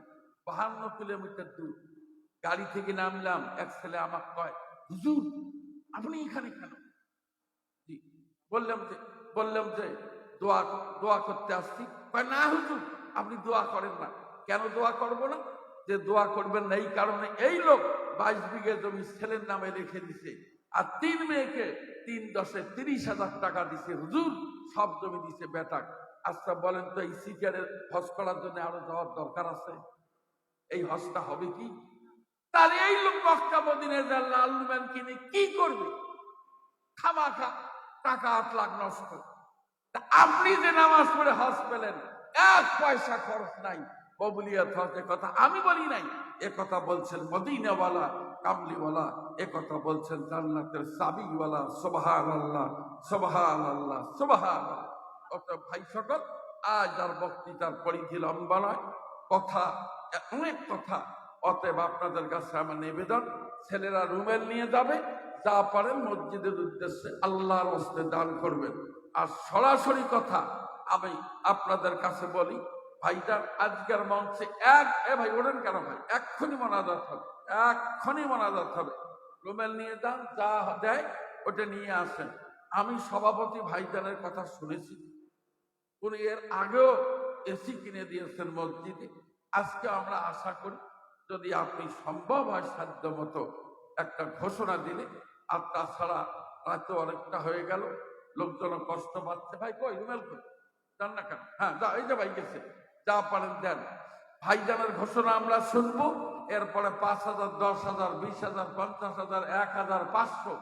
[SPEAKER 1] 52 কিলোমিটার দূর। গাড়ি থেকে নামলাম, এক ছেলে আমাকে কয়, হুজুর আপনি এখানে কেন? জি, বললাম যে দোয়া দোয়া করতে আসছি। কয় না হুজুর, আপনি দোয়া করেন না। কেন দোয়া করব না? যে দোয়া করবেন না এই কারণে, এই লোক 22 বিঘে জমি ছেলের নামে রেখে দিছে, আর 3 মেয়েকে 3×10 30,000 টাকা দিছে। হুজুর সব জমি দিছে বেটাক। আচ্ছা বলেন তো, এই সিটিয়ারের হজ করার জন্য আরো যাওয়ার দরকার আছে? এই হজটা হবে কি? তাহলে এই লোক মক্কা মদিনায় যা লাল রুমেন কিনে কি করবে? খামাখা টাকা 8 লাখ নষ্ট। তা আপনি যে নামাজ পড়ে হজ পেলেন, 1 পয়সা খরচ নাই, কবুলিয়ত হজের কথা আমি বলি নাই, এ কথা বলছেন মদিনাওয়ালা, কামলিওয়ালা, এ কথা বলছেন জান্নাতের চাবিওয়ালা। সুবহানাল্লাহ, সুবহানাল্লাহ, সুবহানাল্লাহ। অতএব ভাই সকল, আজ আর বক্তৃতার পরিধি লম্বা নয়, কথা অনেক কথা। অতএব আপনাদের কাছে আমার নিবেদন, ছেলেরা রুমেল নিয়ে যাবে, যা পারেন মসজিদের উদ্দেশ্যে আল্লাহর হস্তে দান করবেন। আর সরাসরি কথা আমি আপনাদের কাছে বলি, ভাইটা আজকের মঞ্চে ভাই ওঠেন কেন ভাই, এক্ষুনি মোনাজাত হবে, এক্ষুনি মোনাজাত হবে। রুমেল নিয়ে যান, যা দেয় ওটা নিয়ে আসেন। আমি সভাপতি ভাইজানের কথা শুনেছি, উনি এর আগেও এসি কিনে দিয়েছেন মসজিদে। আজকে আমরা আশা করি যদি আপনি সম্ভব হয় সাধ্য মতো একটা ঘোষণা দিলে। আর তাছাড়া রাতে অনেকটা হয়ে গেল, লোকজন কষ্ট পাচ্ছে। ভাই কই রুমেল কই, জান না কেন? হ্যাঁ যা, এই যে ভাই গেছে, যা পারেন দেন। ভাইজানের ঘোষণা আমরা শুনবো, এরপরে 5,000, 10,000, 20,000, 50,000, 1,000, 500